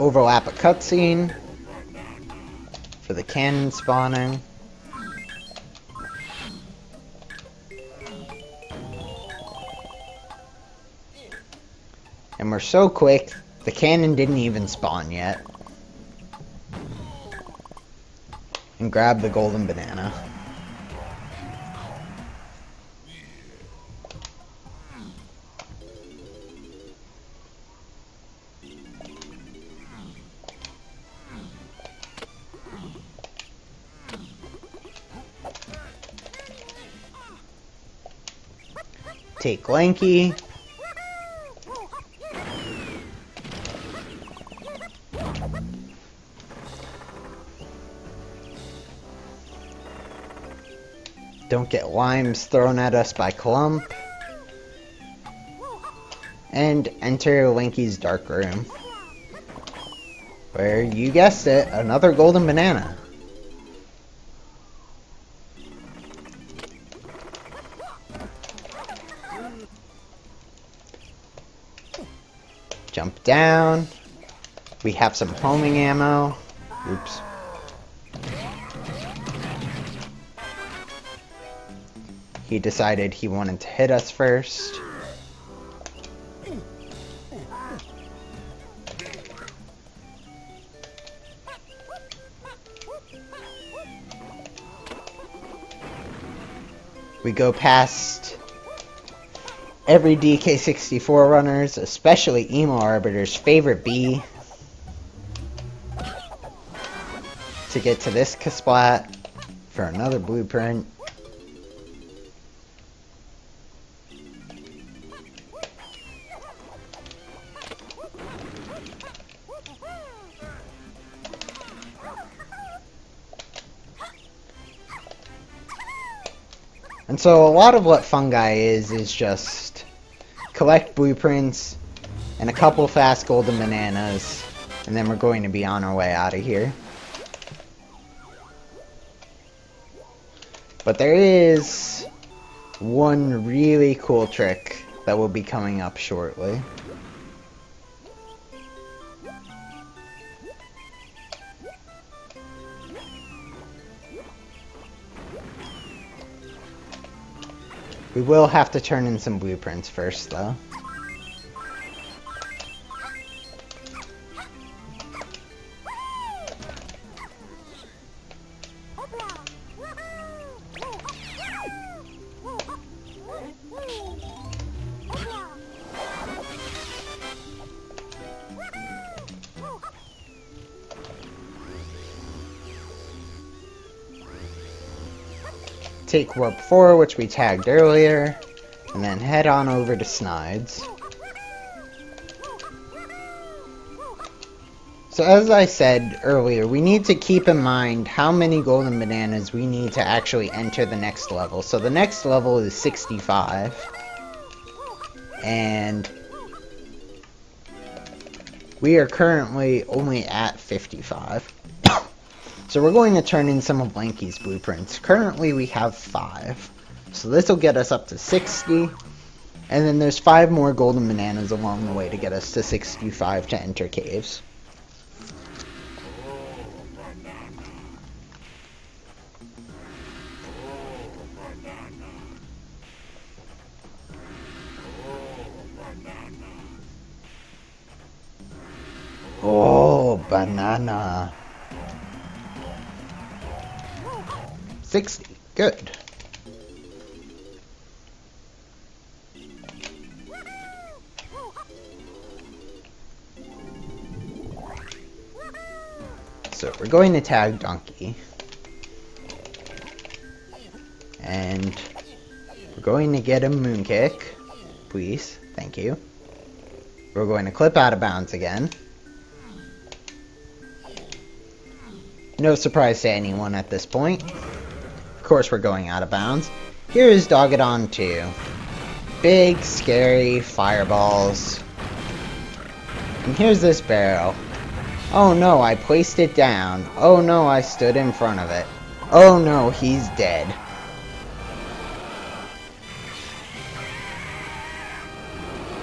Overlap a cutscene for the cannon spawning. And we're so quick, the cannon didn't even spawn yet. And grab the golden banana. Take Lanky. Don't get limes thrown at us by Clump. And enter Lanky's dark room. Where, you guessed it, another golden banana. Jump down. We have some homing ammo. Oops. He decided he wanted to hit us first. We go past every DK64 runner's, especially Emo Arbiter's favorite bee, to get to this Kasplat for another blueprint. And so a lot of what Fungi is just collect blueprints and a couple fast golden bananas, and then we're going to be on our way out of here. But there is one really cool trick that will be coming up shortly. We will have to turn in some blueprints first, though. Take Warp 4, which we tagged earlier, and then head on over to Snides. So as I said earlier, we need to keep in mind how many golden bananas we need to actually enter the next level. So the next level is 65. And we are currently only at 55. So we're going to turn in some of Lanky's blueprints. Currently we have 5. So this will get us up to 60. And then there's 5 more golden bananas along the way to get us to 65 to enter caves. Oh, banana. 60. Good. So we're going to tag Donkey. And we're going to get a Moonkick. Please. Thank you. We're going to clip out of bounds again. No surprise to anyone at this point. Of course we're going out of bounds. Here is Dogadon 2. Big, scary fireballs. And here's this barrel. Oh no, I placed it down. Oh no, I stood in front of it. Oh no, he's dead.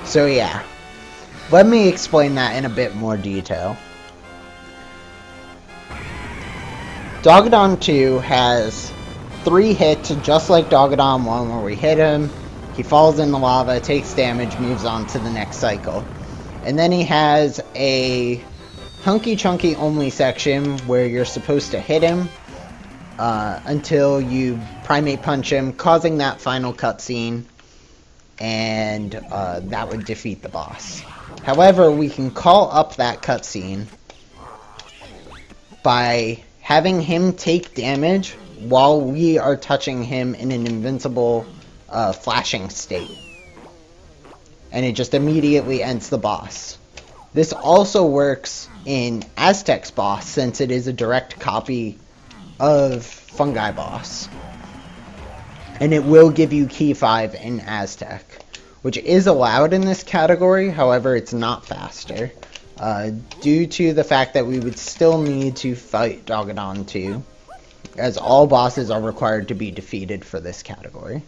So yeah, let me explain that in a bit more detail. Dogadon 2 has 3 hits, just like Dogadon 1, where we hit him, he falls in the lava, takes damage, moves on to the next cycle. And then he has a Hunky Chunky only section where you're supposed to hit him until you primate punch him, causing that final cutscene, and that would defeat the boss. However, we can call up that cutscene by having him take damage while we are touching him in an invincible flashing state. and it just immediately ends the boss. This also works in Aztec's boss, since it is a direct copy of Fungi boss. And it will give you Key 5 in Aztec, which is allowed in this category, however it's not faster, due to the fact that we would still need to fight Dogadon 2, as all bosses are required to be defeated for this category.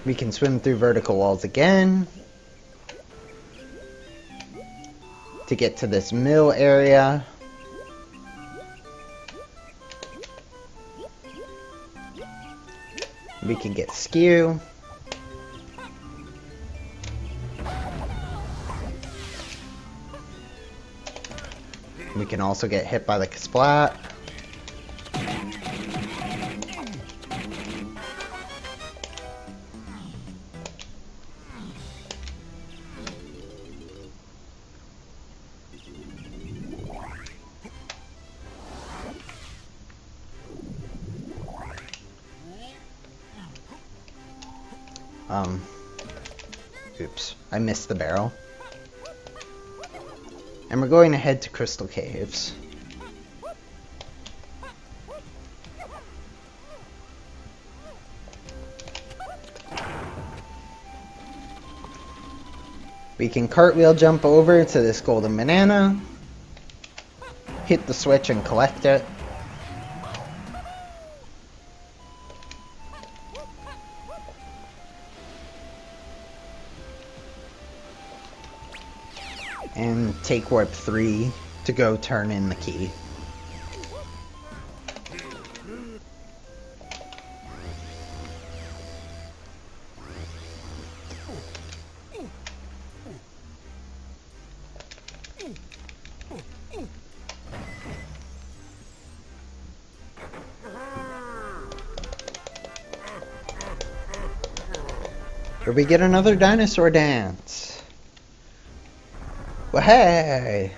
We can swim through vertical walls again to get to this mill area. We can get skew. We can also get hit by the Splat. Oops, I missed the barrel. And we're going to head to Crystal Caves. We can cartwheel jump over to this golden banana, hit the switch and collect it. And take warp 3 to go turn in the key. Or we get another dinosaur dance. Well, hey!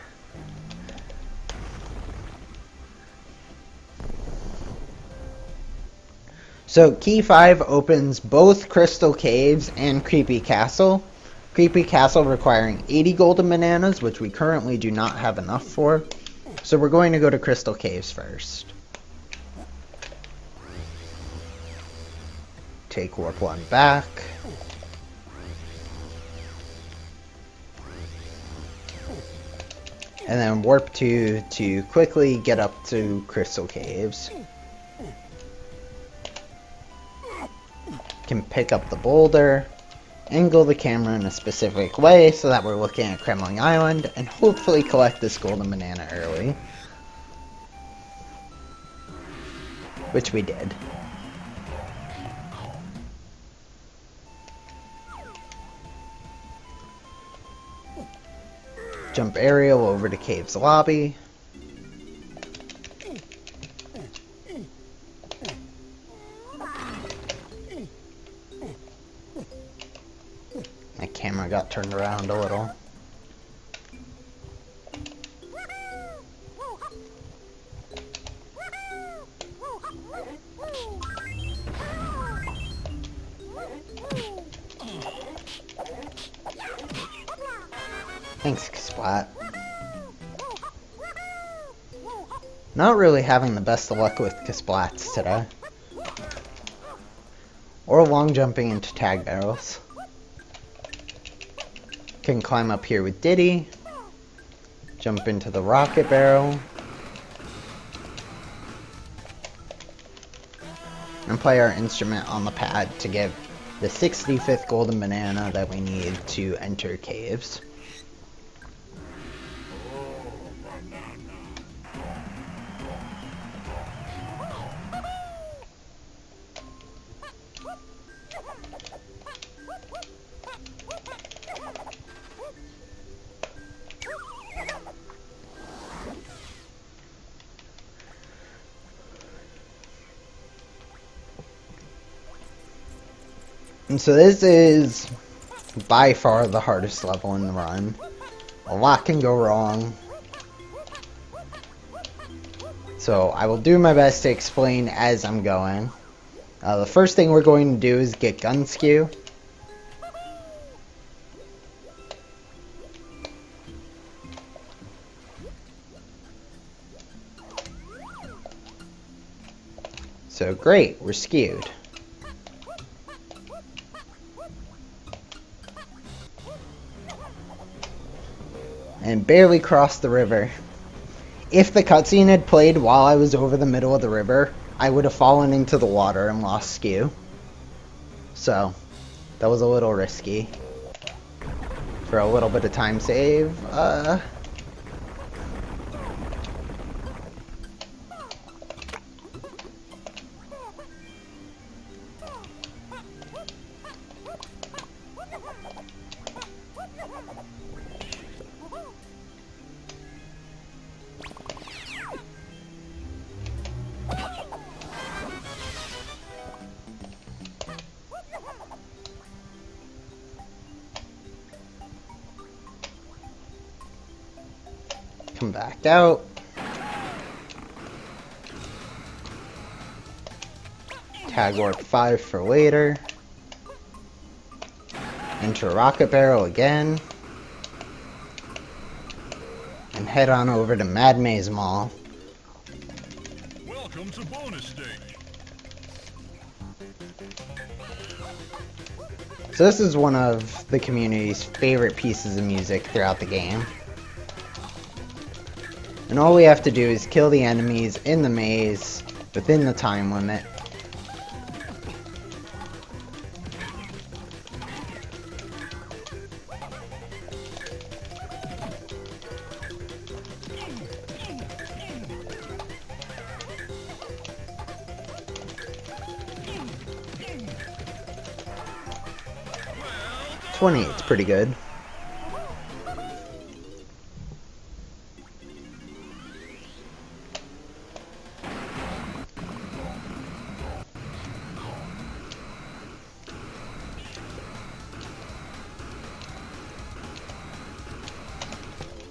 So, Key 5 opens both Crystal Caves and Creepy Castle. Creepy Castle requiring 80 golden bananas, which we currently do not have enough for. So we're going to go to Crystal Caves first. Take warp 1 back. And then warp 2 to quickly get up to Crystal Caves. Can pick up the boulder, angle the camera in a specific way so that we're looking at Kremling Island, and hopefully collect this golden banana early. Which we did. Jump aerial over to Cave's lobby. My camera got turned around a little. Thanks, Splat. Not really having the best of luck with Kasplats today. Or long jumping into tag barrels. Can climb up here with Diddy. Jump into the rocket barrel. And play our instrument on the pad to get the 65th golden banana that we need to enter caves. And so this is by far the hardest level in the run. A lot can go wrong. So I will do my best to explain as I'm going. The first thing we're going to do is get gun skew. So great, we're skewed. And barely crossed the river. If the cutscene had played while I was over the middle of the river, I would have fallen into the water and lost skew. So, that was a little risky. For a little bit of time save, 'Come back out. Tag warp 5 for later. Enter rocket barrel again. And head on over to Mad Maze Mall.
Welcome to bonus stage.
So this is one of the community's favorite pieces of music throughout the game. And all we have to do is kill the enemies in the maze within the time limit. It's pretty good.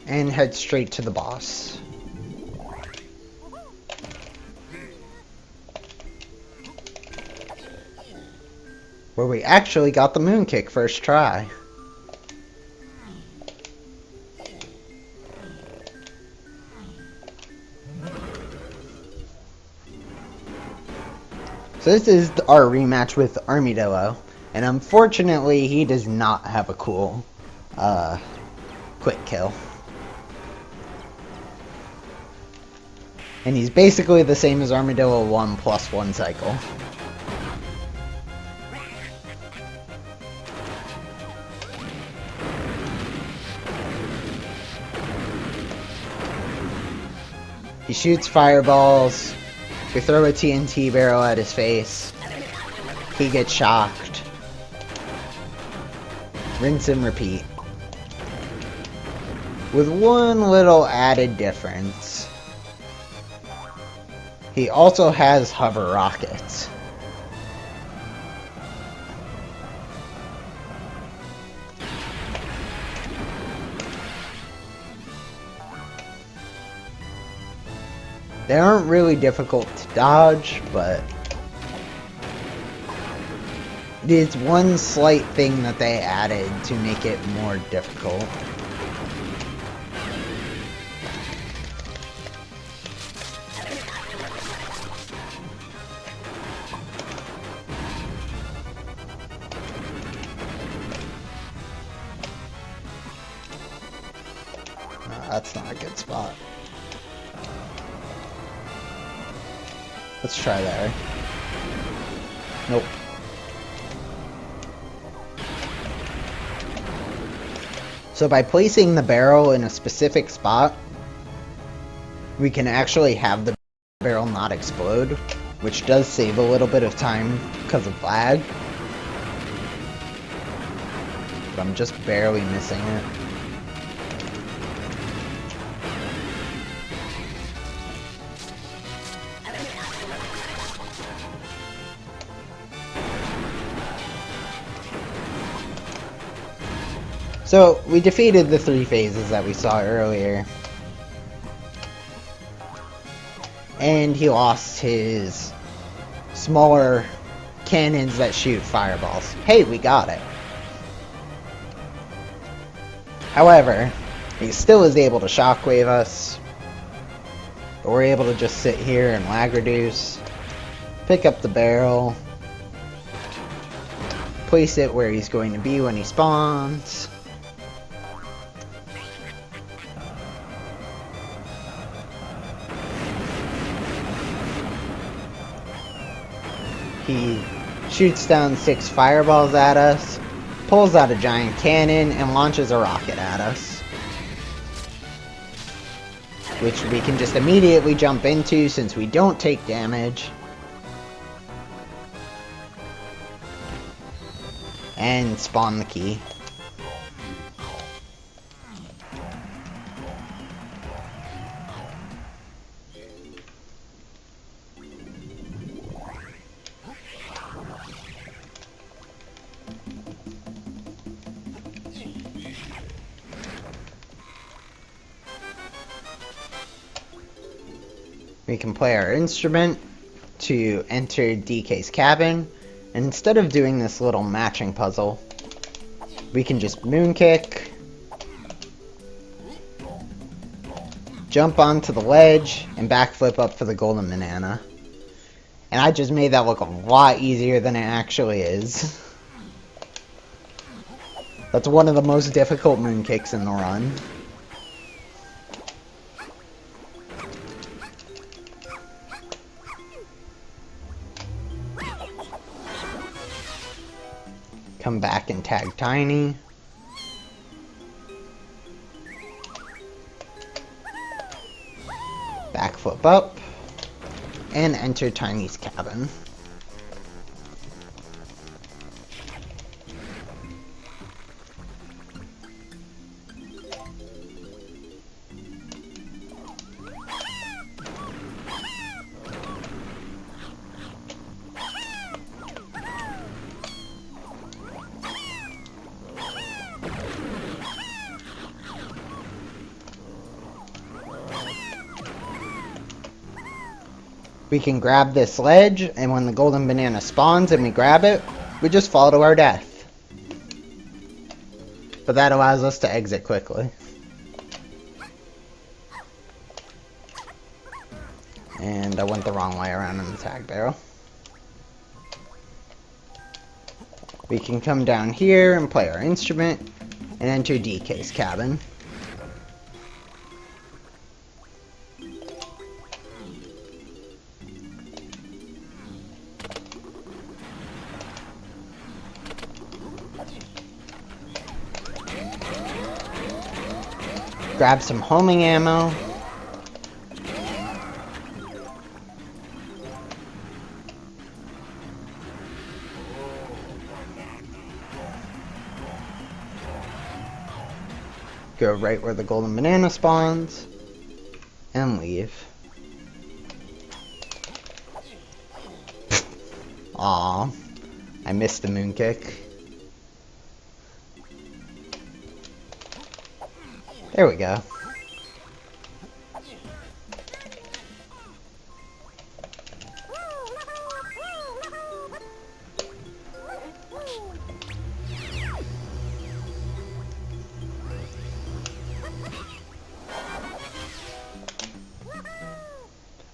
And head straight to the boss. Where we actually got the moon kick first try. So this is our rematch with Armadillo, and unfortunately he does not have a cool quick kill. And he's basically the same as Armadillo 1 plus 1 cycle. He shoots fireballs. We throw a TNT barrel at his face. He gets shocked. Rinse and repeat. With one little added difference. He also has hover rockets. They aren't really difficult to dodge, but it is one slight thing that they added to make it more difficult. That's not a good spot. Let's try there. Nope. So by placing the barrel in a specific spot, we can actually have the barrel not explode, which does save a little bit of time because of lag. But I'm just barely missing it. So, we defeated the 3 phases that we saw earlier. And he lost his smaller cannons that shoot fireballs. Hey, we got it. However, he still is able to shockwave us. But we're able to just sit here and lag reduce. Pick up the barrel. Place it where he's going to be when he spawns. He shoots down 6 fireballs at us, pulls out a giant cannon, and launches a rocket at us. Which we can just immediately jump into since we don't take damage. And spawn the key. We can play our instrument to enter DK's cabin, and instead of doing this little matching puzzle, we can just moonkick, jump onto the ledge, and backflip up for the golden banana. And I just made that look a lot easier than it actually is. That's one of the most difficult moonkicks in the run. Come back and tag Tiny. Backflip up. And enter Tiny's cabin. We can grab this ledge, and when the golden banana spawns and we grab it, we just fall to our death. But that allows us to exit quickly. And I went the wrong way around in the tag barrel. We can come down here and play our instrument, and enter DK's cabin. Grab some homing ammo. Go right where the golden banana spawns. And leave. Aw, I missed the moonkick. There we go.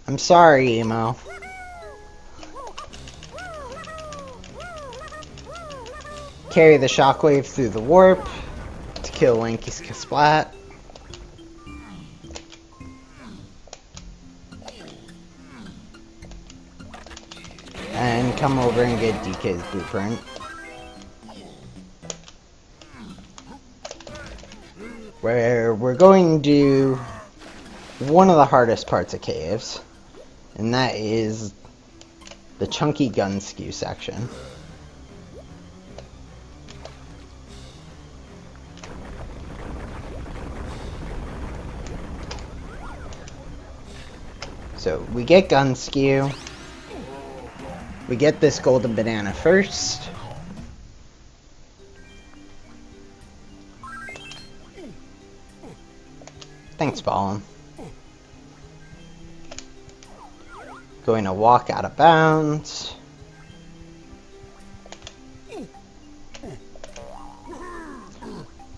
I'm sorry, Emo. Carry the shockwave through the warp to kill Lanky's Splat. And come over and get DK's blueprint. Where we're going to do one of the hardest parts of caves, and that is the chunky gun skew section. So we get gun skew. We get this golden banana first. Thanks, Ballin. Going to walk out of bounds.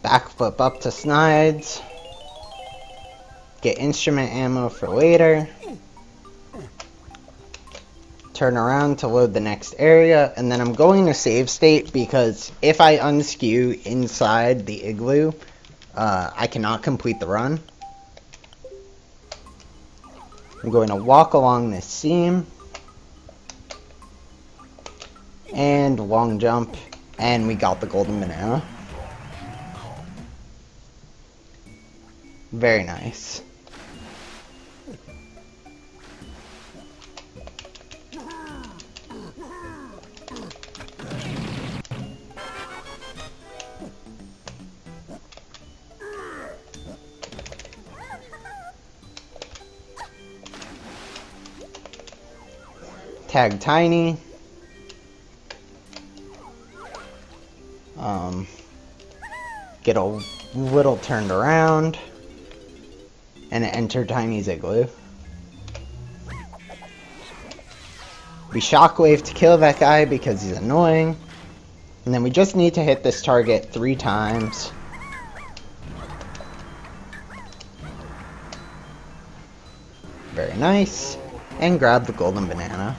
Backflip up to Snides. Get instrument ammo for later. Turn around to load the next area, and then I'm going to save state because if I unskew inside the igloo, I cannot complete the run. I'm going to walk along this seam and long jump, and we got the golden banana. Very nice. Tag Tiny. Get a little turned around. And enter Tiny's igloo. We shockwave to kill that guy because he's annoying. And then we just need to hit this target 3 times. Very nice. And grab the golden banana.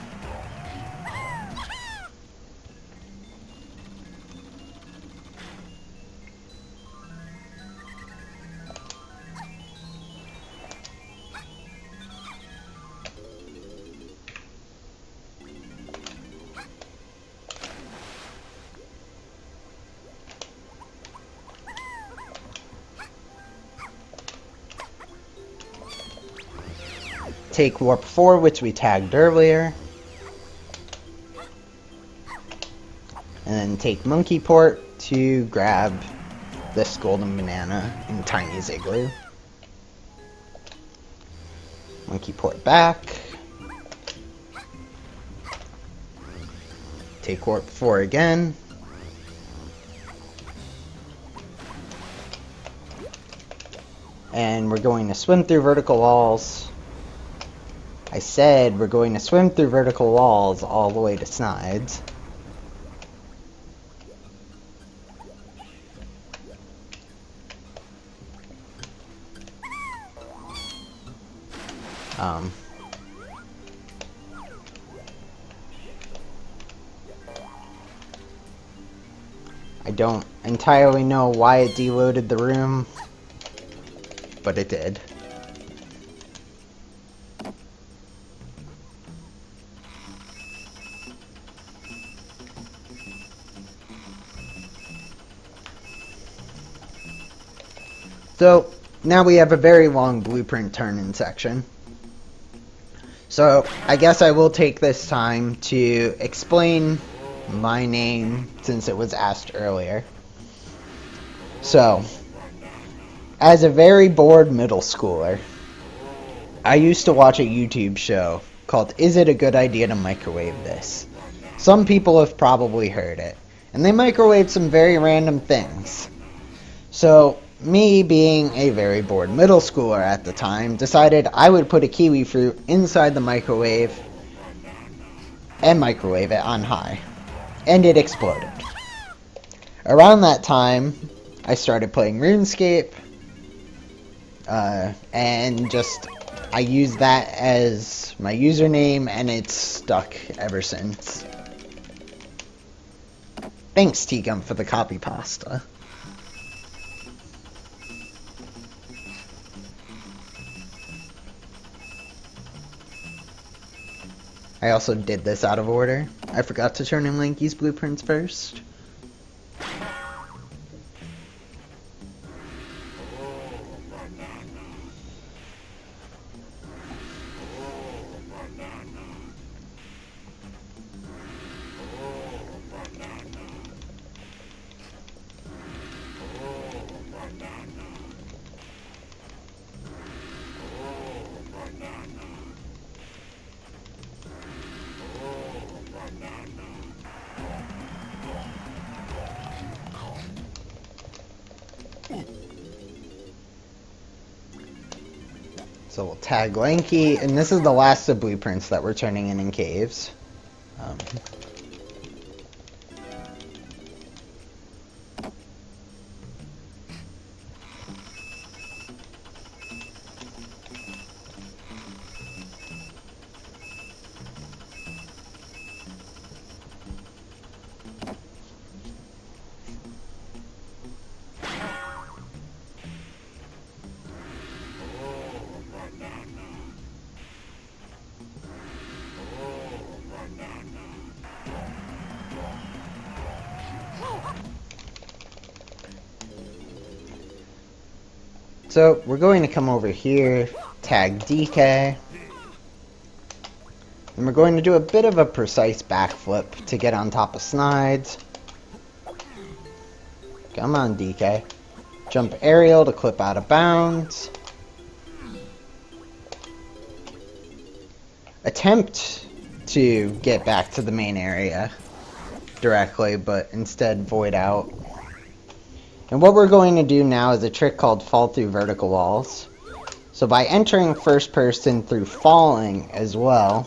Take warp 4, which we tagged earlier. And then take monkey port to grab this golden banana in Tiny's igloo. Monkey port back. Take warp 4 again. And we're going to swim through vertical walls. I said we're going to swim through vertical walls all the way to Snides. I don't entirely know why it deloaded the room, but it did. So, now we have a very long blueprint turn-in section. So, I guess I will take this time to explain my name, since it was asked earlier. So, as a very bored middle schooler, I used to watch a YouTube show called Is It a Good Idea to Microwave This? Some people have probably heard it, and they microwave some very random things. So, me, being a very bored middle schooler at the time, decided I would put a kiwi fruit inside the microwave and microwave it on high. And it exploded. Around that time, I started playing RuneScape, and just, I used that as my username, and it's stuck ever since. Thanks, T-Gum, for the copy pasta. I also did this out of order. I forgot to turn in Lanky's blueprints first. So we'll tag Lanky, and this is the last of blueprints that we're turning in caves. So we're going to come over here, tag DK, and we're going to do a bit of a precise backflip to get on top of Snides. Come on, DK. Jump aerial to clip out of bounds. Attempt to get back to the main area directly, but instead void out. And what we're going to do now is a trick called fall through vertical walls. So by entering first person through falling as well,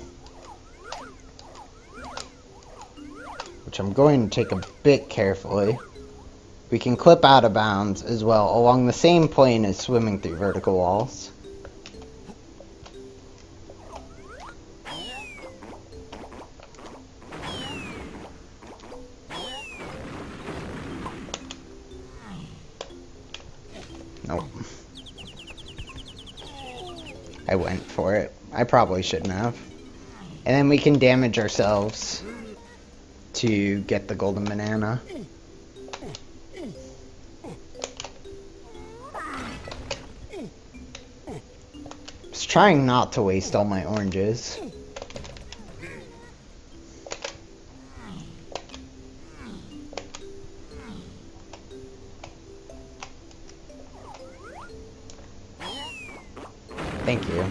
which I'm going to take a bit carefully, we can clip out of bounds as well along the same plane as swimming through vertical walls. Nope. I went for it. I probably shouldn't have. And then we can damage ourselves to get the golden banana. Just trying not to waste all my oranges. Thank you.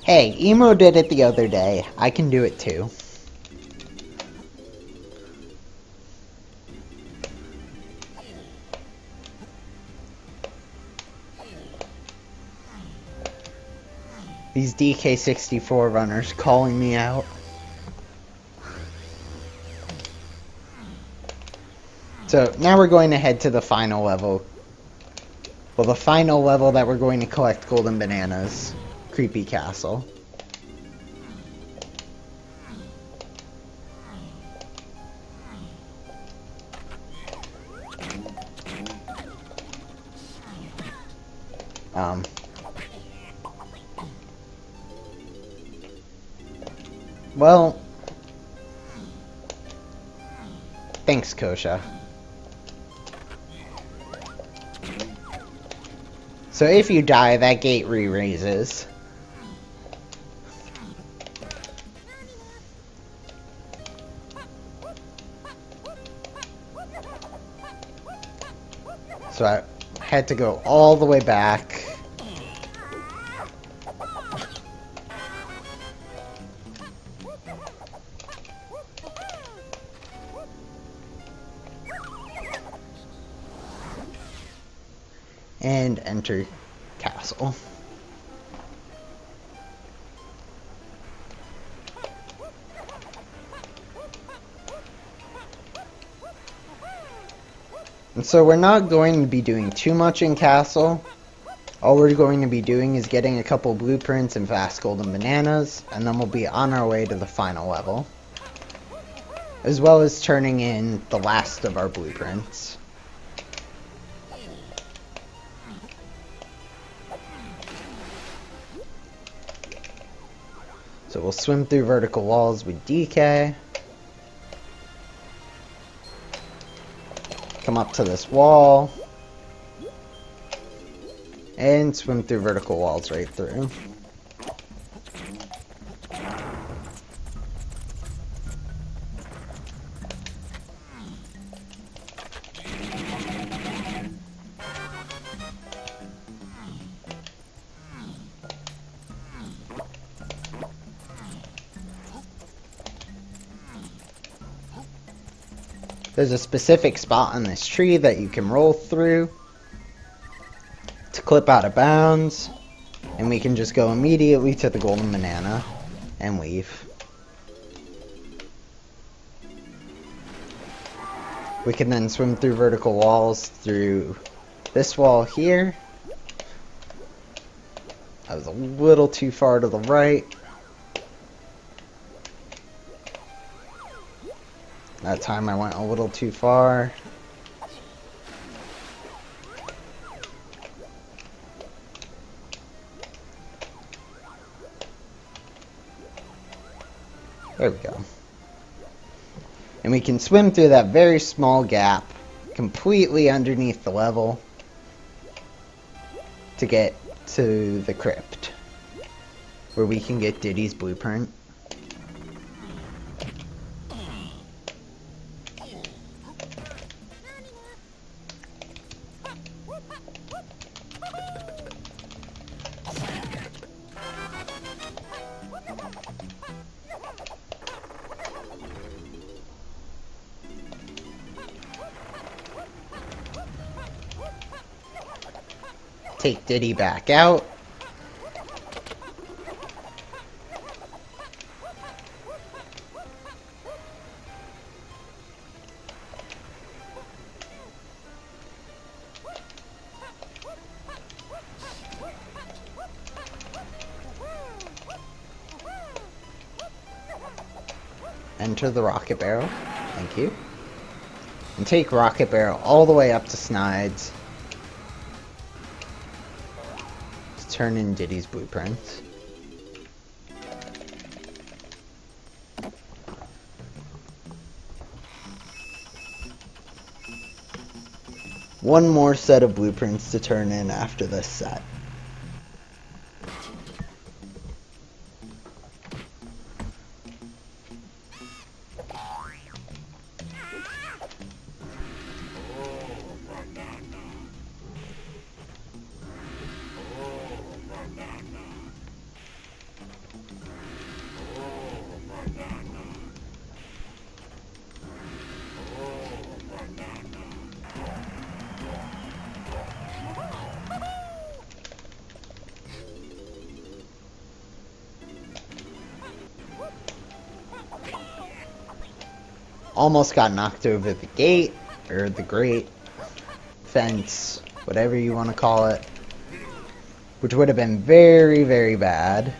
Hey, Emo did it the other day. I can do it too. These DK64 runners calling me out. So now we're going to head to the final level. Well, the final level that we're going to collect golden bananas. Creepy Castle. Well, thanks, Kosha. So if you die, that gate re-raises. So I had to go all the way back. And enter castle. And so we're not going to be doing too much in castle. All we're going to be doing is getting a couple blueprints and fast golden bananas, and then we'll be on our way to the final level, as well as turning in the last of our blueprints. So we'll swim through vertical walls with DK. Come up to this wall. And swim through vertical walls right through. There's a specific spot on this tree that you can roll through to clip out of bounds, and we can just go immediately to the golden banana and leave. We can then swim through vertical walls through this wall here. I was a little too far to the right. That time I went a little too far. There we go. And we can swim through that very small gap completely underneath the level to get to the crypt, where we can get Diddy's blueprint. Take Diddy back out. Enter the rocket barrel. Thank you. And take rocket barrel all the way up to Snides. Turn in Diddy's blueprints. One more set of blueprints to turn in after this set. Almost got knocked over the gate, or the grate, fence, whatever you want to call it, which would have been very, very bad.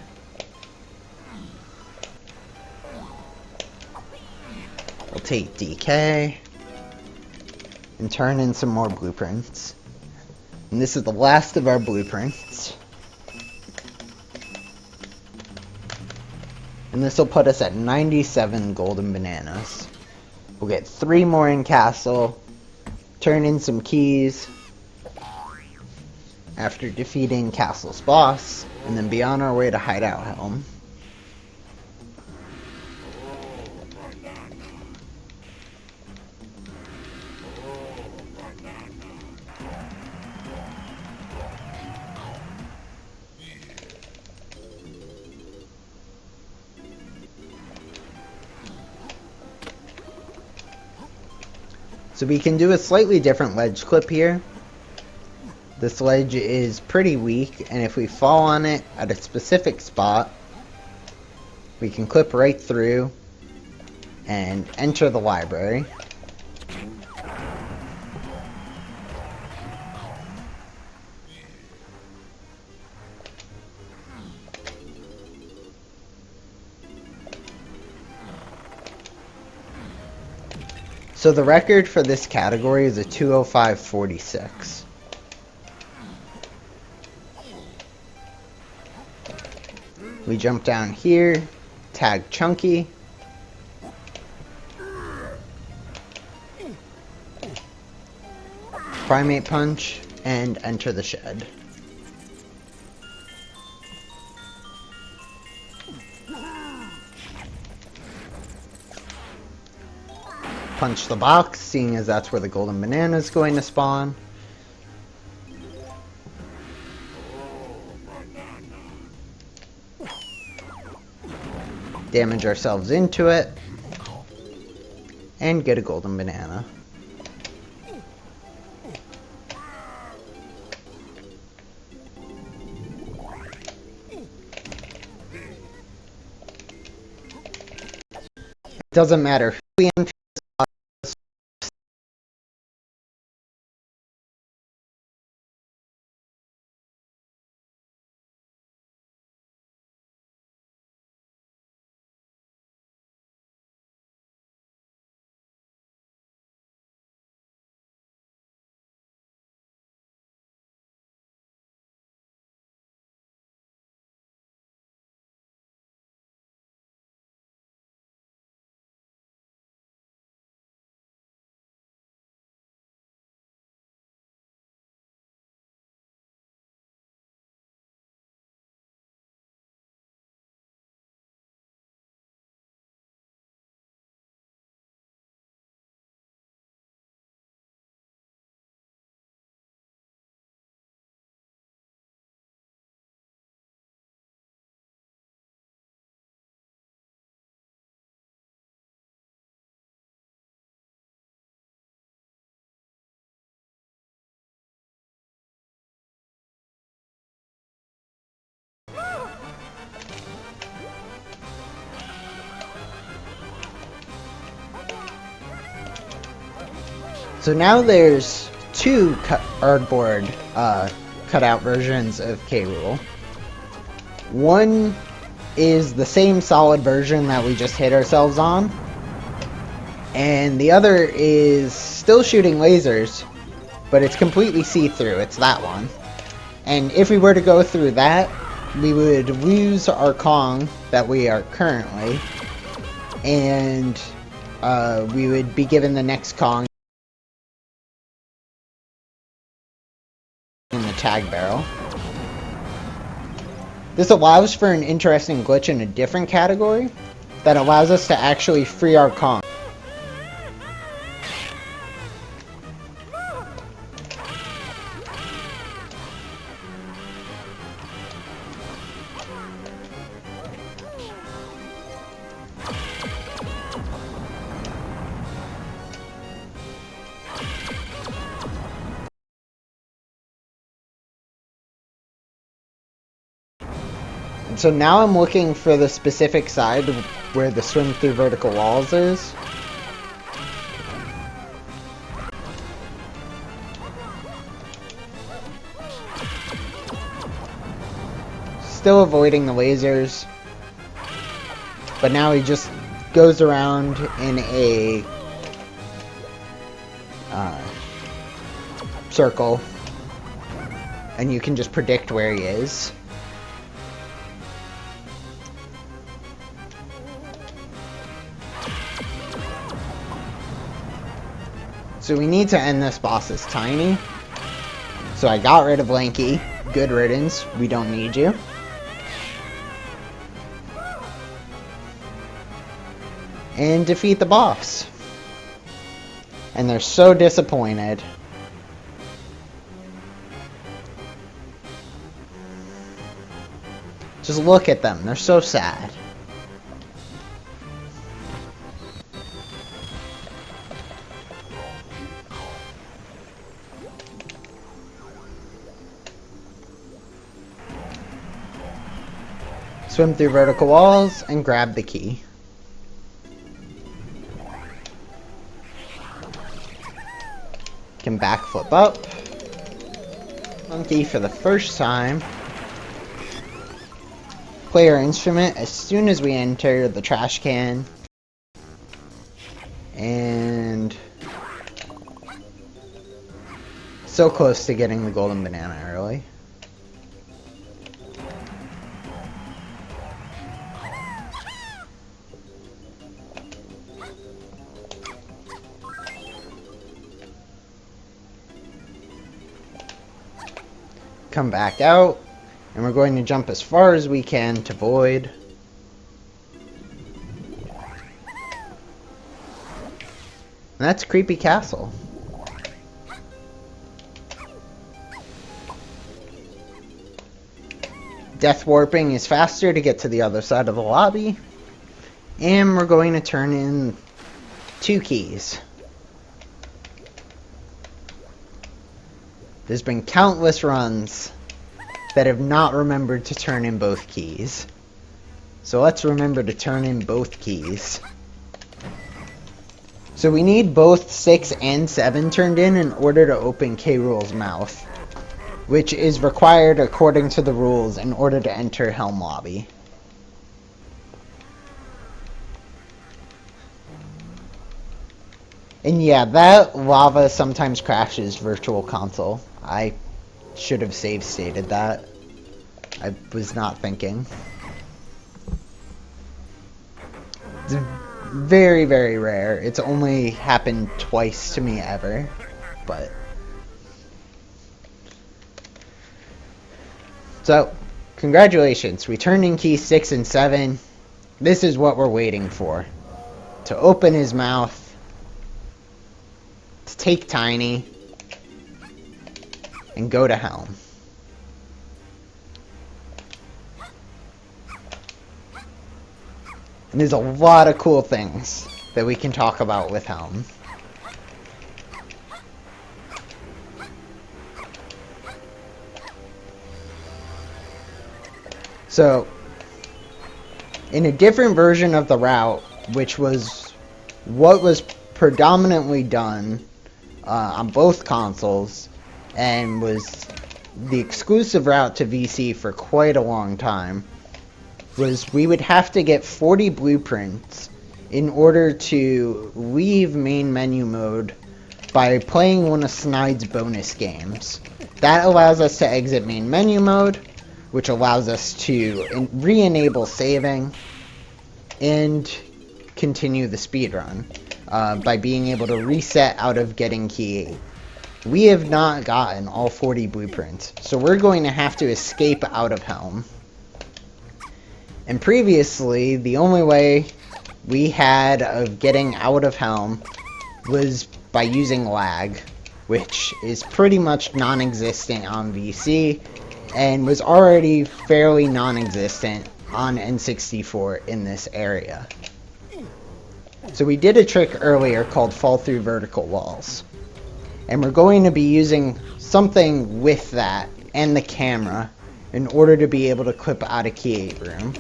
We'll take DK and turn in some more blueprints. And this is the last of our blueprints. And this will put us at 97 golden bananas. We'll get 3 more in castle, turn in some keys after defeating castle's boss, and then be on our way to Hideout Helm. So we can do a slightly different ledge clip here. This ledge is pretty weak, and if we fall on it at a specific spot, we can clip right through and enter the library. So the record for this category is a 205.46. We jump down here, tag Chunky. Primate Punch, and enter the shed. Punch the box, seeing as that's where the golden banana is going to spawn. Damage ourselves into it. and get a golden banana. It doesn't matter who we enter. So now there's two cardboard cutout versions of K. Rool. One is the same solid version that we just hit ourselves on, and the other is still shooting lasers, but it's completely see-through. It's that one. And if we were to go through that, we would lose our Kong that we are currently, and we would be given the next Kong in the tag barrel. This allows for an interesting glitch in a different category that allows us to actually free our Kong. So now I'm looking for the specific side where the swim through vertical walls is. Still avoiding the lasers. But now he just goes around in a circle. And you can just predict where he is. So we need to end this boss as Tiny. So I got rid of Lanky. Good riddance. We don't need you. And defeat the boss. And they're so disappointed. Just look at them. They're so sad. Swim through vertical walls and grab the key. Can backflip up. Monkey for the first time. Play our instrument as soon as we enter the trash can. And so close to getting the golden banana early. Come back out, and we're going to jump as far as we can to Void. And that's Creepy Castle. Death warping is faster to get to the other side of the lobby. And we're going to turn in 2 keys. There's been countless runs that have not remembered to turn in both keys. So let's remember to turn in both keys. So we need both 6 and 7 turned in order to open K. Rool's mouth, which is required according to the rules in order to enter Helm Lobby. And yeah, that lava sometimes crashes Virtual Console. I should have save stated that. I was not thinking. It's very, very rare. It's only happened twice to me ever. But so, congratulations. We turned in keys 6 and 7. This is what we're waiting for. To open his mouth. To take Tiny. And go to Helm. And there's a lot of cool things that we can talk about with Helm. So, in a different version of the route, which was what was predominantly done on both consoles, and was the exclusive route to VC for quite a long time, was we would have to get 40 blueprints in order to leave main menu mode by playing one of Snide's bonus games. That allows us to exit main menu mode, which allows us to re-enable saving and continue the speedrun by being able to reset out of getting key 8. We have not gotten all 40 blueprints, so we're going to have to escape out of Helm. And previously, the only way we had of getting out of Helm was by using lag, which is pretty much non-existent on VC, and was already fairly non-existent on N64 in this area. So we did a trick earlier called fall through vertical walls. And we're going to be using something with that and the camera in order to be able to clip out of key 8 room.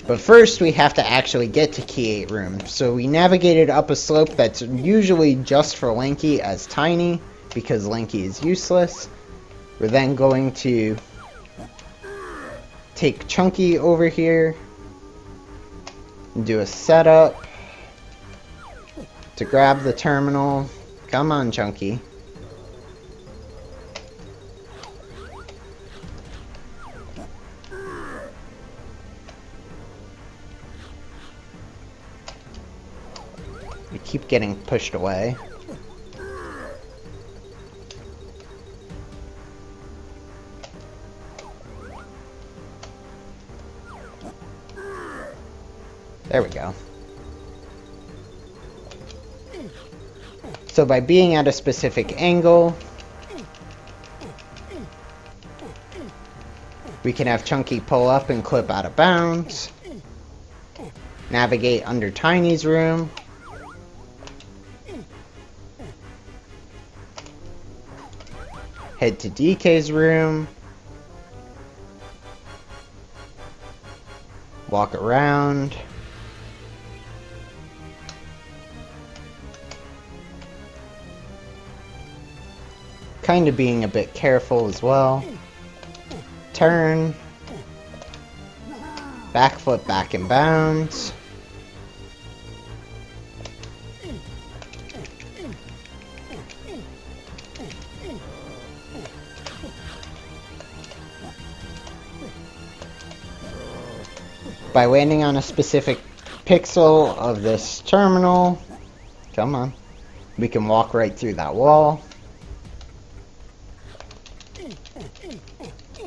But first we have to actually get to key 8 room. So we navigated up a slope that's usually just for Lanky as Tiny, because Lanky is useless. We're then going to take Chunky over here and do a setup to grab the terminal. Come on, Chunky. We keep getting pushed away. There we go. So by being at a specific angle, we can have Chunky pull up and clip out of bounds. Navigate under Tiny's room. Head to DK's room. Walk around. Kind of being a bit careful as well. Turn. Backflip back in bounds. By landing on a specific pixel of this terminal, come on, we can walk right through that wall.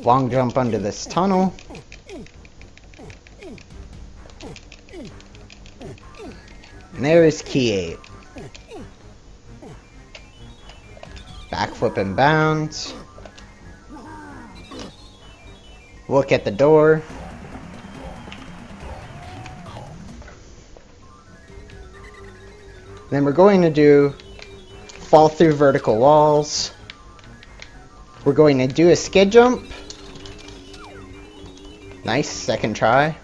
Long jump under this tunnel. And there is key 8. Backflip and bounce. Look at the door. Then we're going to do fall through vertical walls. We're going to do a skid jump. Nice, second try.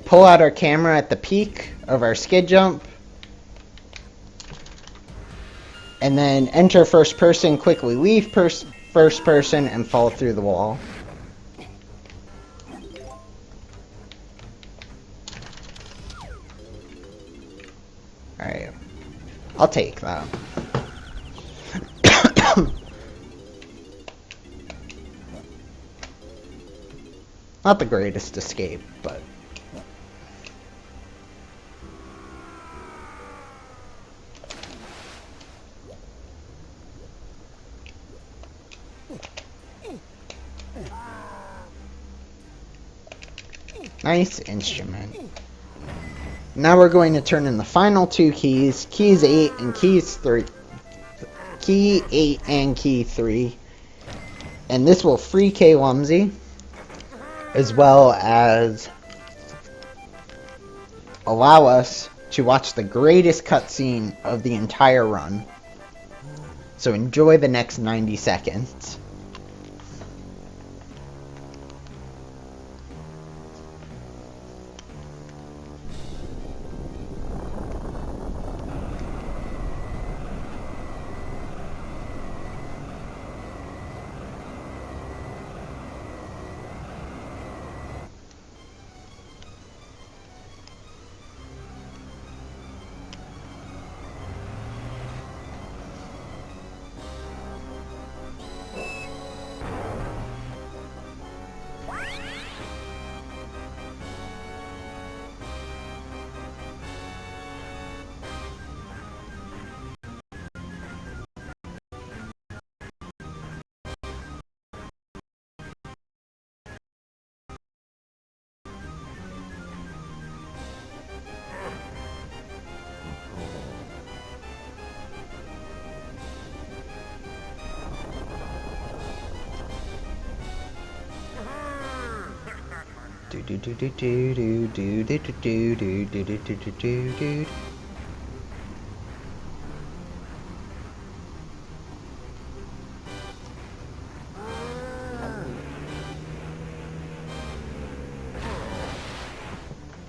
Pull out our camera at the peak of our skid jump. And then enter first person, quickly leave first person, and fall through the wall. Alright. I'll take that. Not the greatest escape, but... Nice instrument. Now we're going to turn in the final two keys, keys 8 and keys 3. Key 8 and key 3. And this will free K Lumsy, as well as allow us to watch the greatest cutscene of the entire run. So enjoy the next 90 seconds.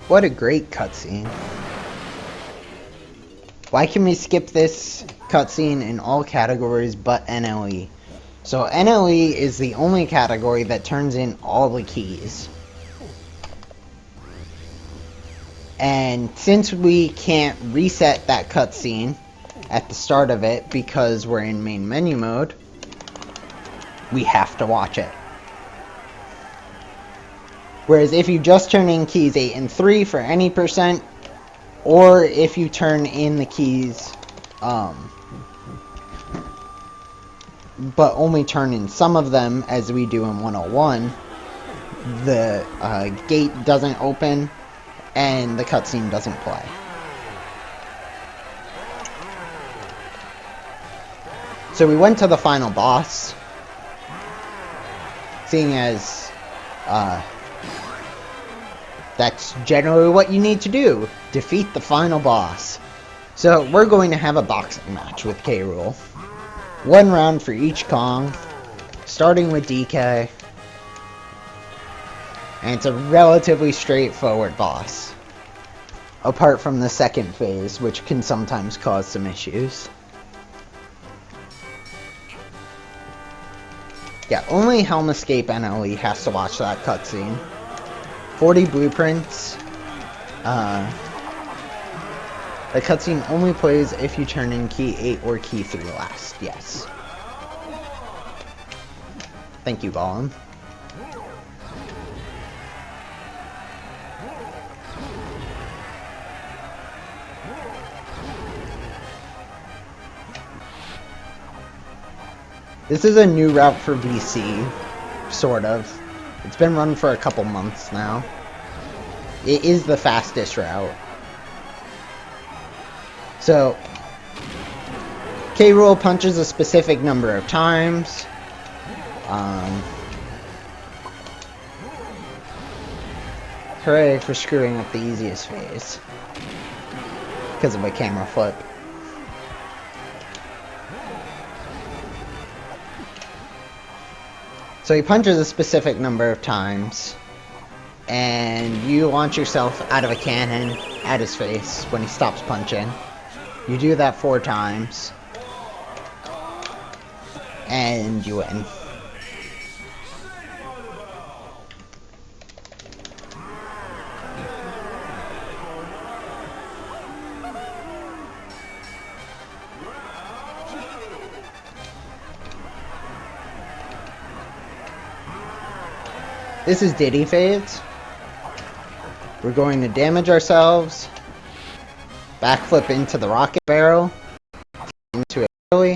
What a great cutscene. Why can we skip this cutscene in all categories but NLE? So NLE is the only category that turns in all the keys. And since we can't reset that cutscene at the start of it because we're in main menu mode, we have to watch it. Whereas if you just turn in keys 8 and 3 for any percent, or if you turn in the keys, but only turn in some of them, as we do in 101, the gate doesn't open and the cutscene doesn't play. So we went to the final boss, seeing as that's generally what you need to do. Defeat the final boss. So we're going to have a boxing match with K. Rool. 1 round for each Kong, starting with DK. And it's a relatively straightforward boss. Apart from the second phase, which can sometimes cause some issues. Yeah, only Helm Escape NLE has to watch that cutscene. 40 blueprints. The cutscene only plays if you turn in key 8 or key 3 last. Yes. Thank you, Gollum. This is a new route for VC, sort of. It's been run for a couple months now. It is the fastest route. So, K. Rool punches a specific number of times. Hooray for screwing up the easiest phase. because of a camera flip. So he punches a specific number of times, and you launch yourself out of a cannon at his face when he stops punching. You do that 4 times, and you win. This is Diddy phase. We're going to damage ourselves, backflip into the rocket barrel, into a Billy.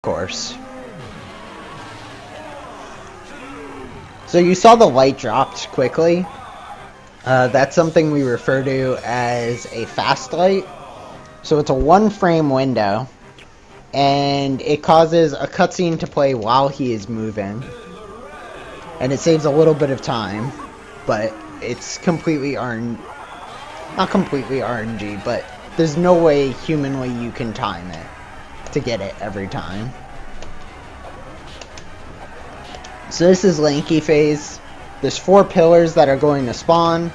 Course. So you saw the light dropped quickly. That's something we refer to as a fast light. So it's a 1-frame window, and it causes a cutscene to play while he is moving. And it saves a little bit of time, but it's completely not completely RNG, but there's no way humanly you can time it to get it every time. So this is Lanky phase. There's 4 pillars that are going to spawn.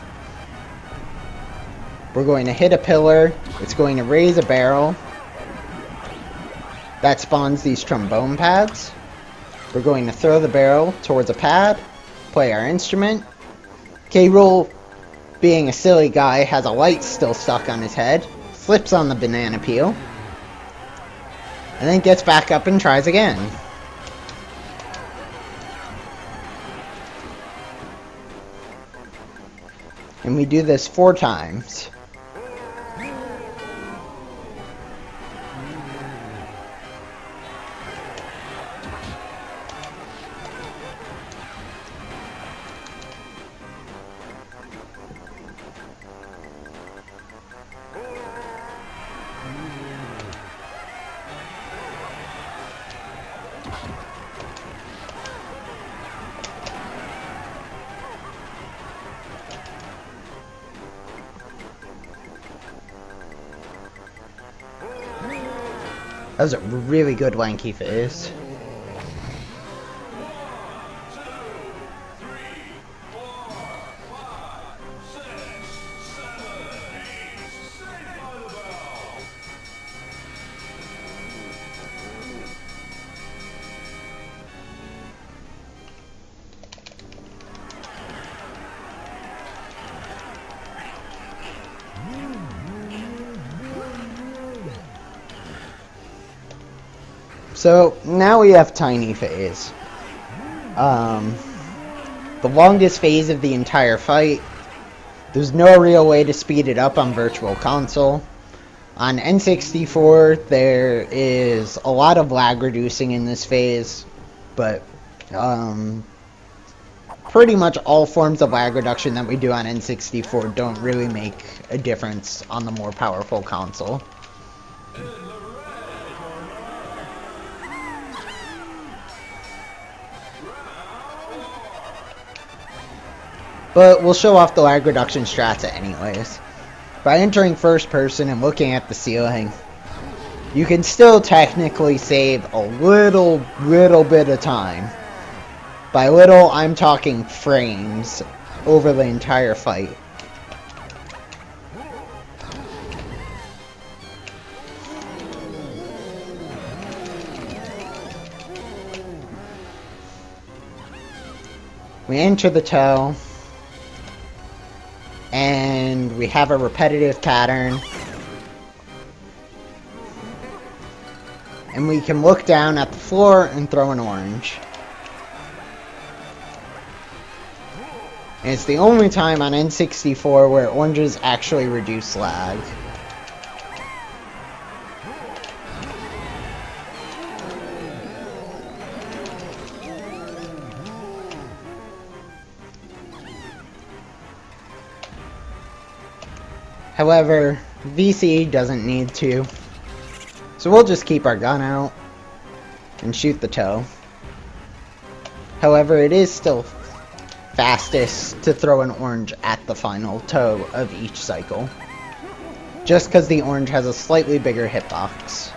We're going to hit a pillar. It's going to raise a barrel. That spawns these trombone pads. We're going to throw the barrel towards a pad, play our instrument. K-Rool, being a silly guy, has a light still stuck on his head, flips on the banana peel, and then gets back up and tries again. And we do this 4 times. That was a really good lanky phase. So now we have Tiny Phase. The longest phase of the entire fight. There's no real way to speed it up on Virtual Console. On N64, there is a lot of lag reducing in this phase, but pretty much all forms of lag reduction that we do on N64 don't really make a difference on the more powerful console. But we'll show off the lag reduction strats anyways. By entering first person and looking at the ceiling, you can still technically save a little bit of time. By little, I'm talking frames over the entire fight. We enter the toe, and we have a repetitive pattern. and we can look down at the floor and throw an orange. And it's the only time on N64 where oranges actually reduce lag. However, VC doesn't need to. So we'll just keep our gun out and shoot the toe. However, it is still fastest to throw an orange at the final toe of each cycle. Just because the orange has a slightly bigger hitbox.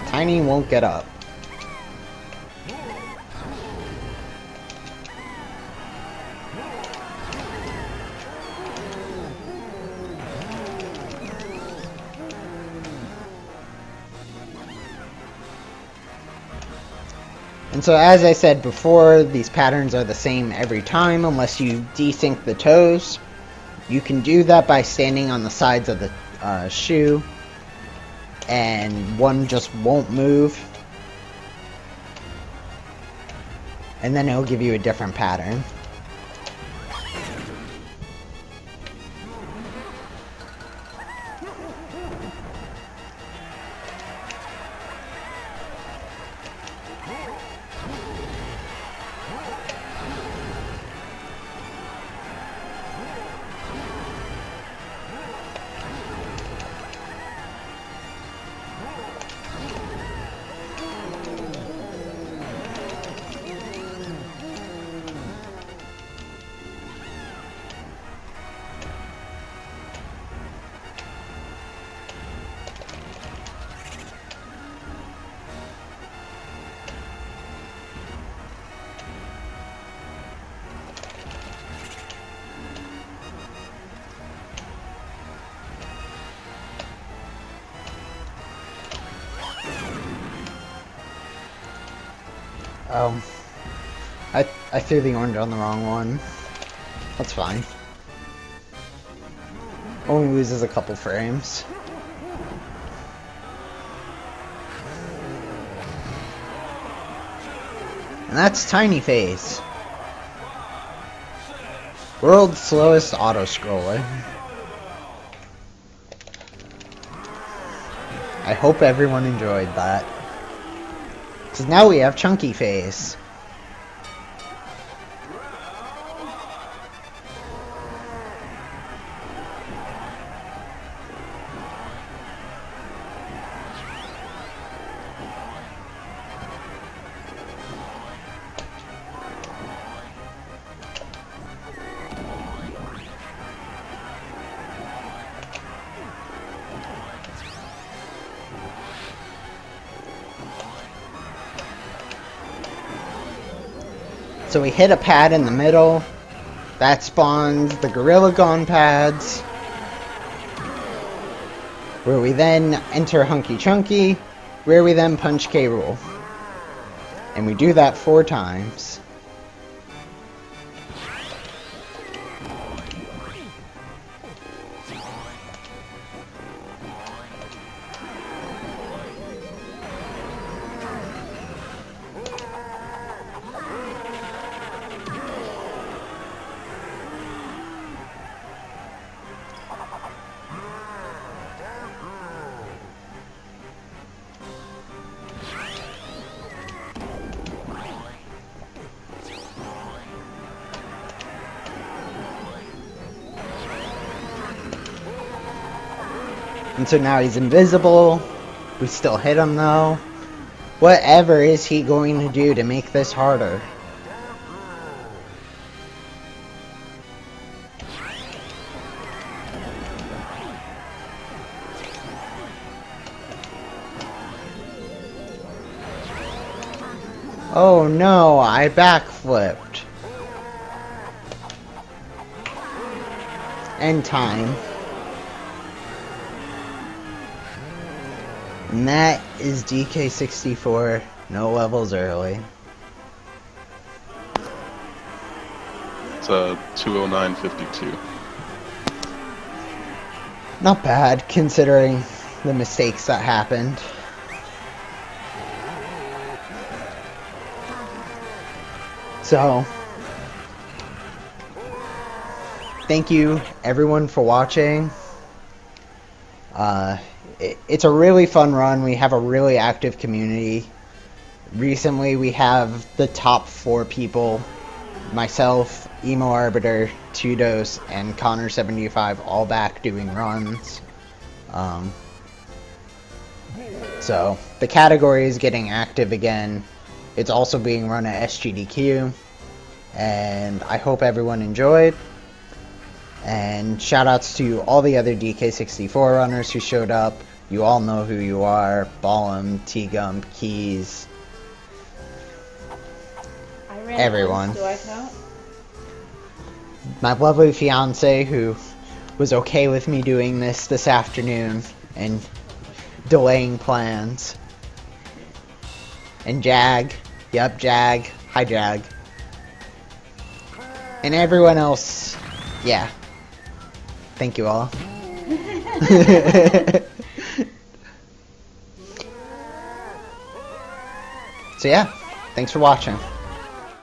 Tiny won't get up. And so as I said before, these patterns are the same every time unless you desync the toes. You can do that by standing on the sides of the shoe, and one just won't move. And then it'll give you a different pattern. I threw the orange on the wrong one. That's fine. Only loses a couple frames. And that's Tiny Face. World's slowest auto-scroller. I hope everyone enjoyed that. Because now we have Chunky Face. So we hit a pad in the middle, that spawns the Gorilla Gone pads, where we then enter Hunky Chunky, where we then punch K. Rool. And we do that 4 times. And so now he's invisible. We still hit him though. Whatever is he going to do to make this harder? Oh no, I backflipped. End time. And that is DK64, no levels early.
It's 209.52.
Not bad, considering the mistakes that happened. So, thank you everyone for watching. It's a really fun run. We have a really active community. Recently we have the top 4 people, myself, Emo Arbiter, Tudos, and Connor75 all back doing runs. So the category is getting active again. It's also being run at SGDQ, and I hope everyone enjoyed. And shoutouts to all the other DK64 runners who showed up. You all know who you are: Ballum, T-Gump, Keys, everyone.
Do I count?
My lovely fiance, who was okay with me doing this afternoon and delaying plans. And Jag. Yep, Jag. Hi, Jag. And everyone else. Yeah. Thank you all. So yeah, thanks for watching.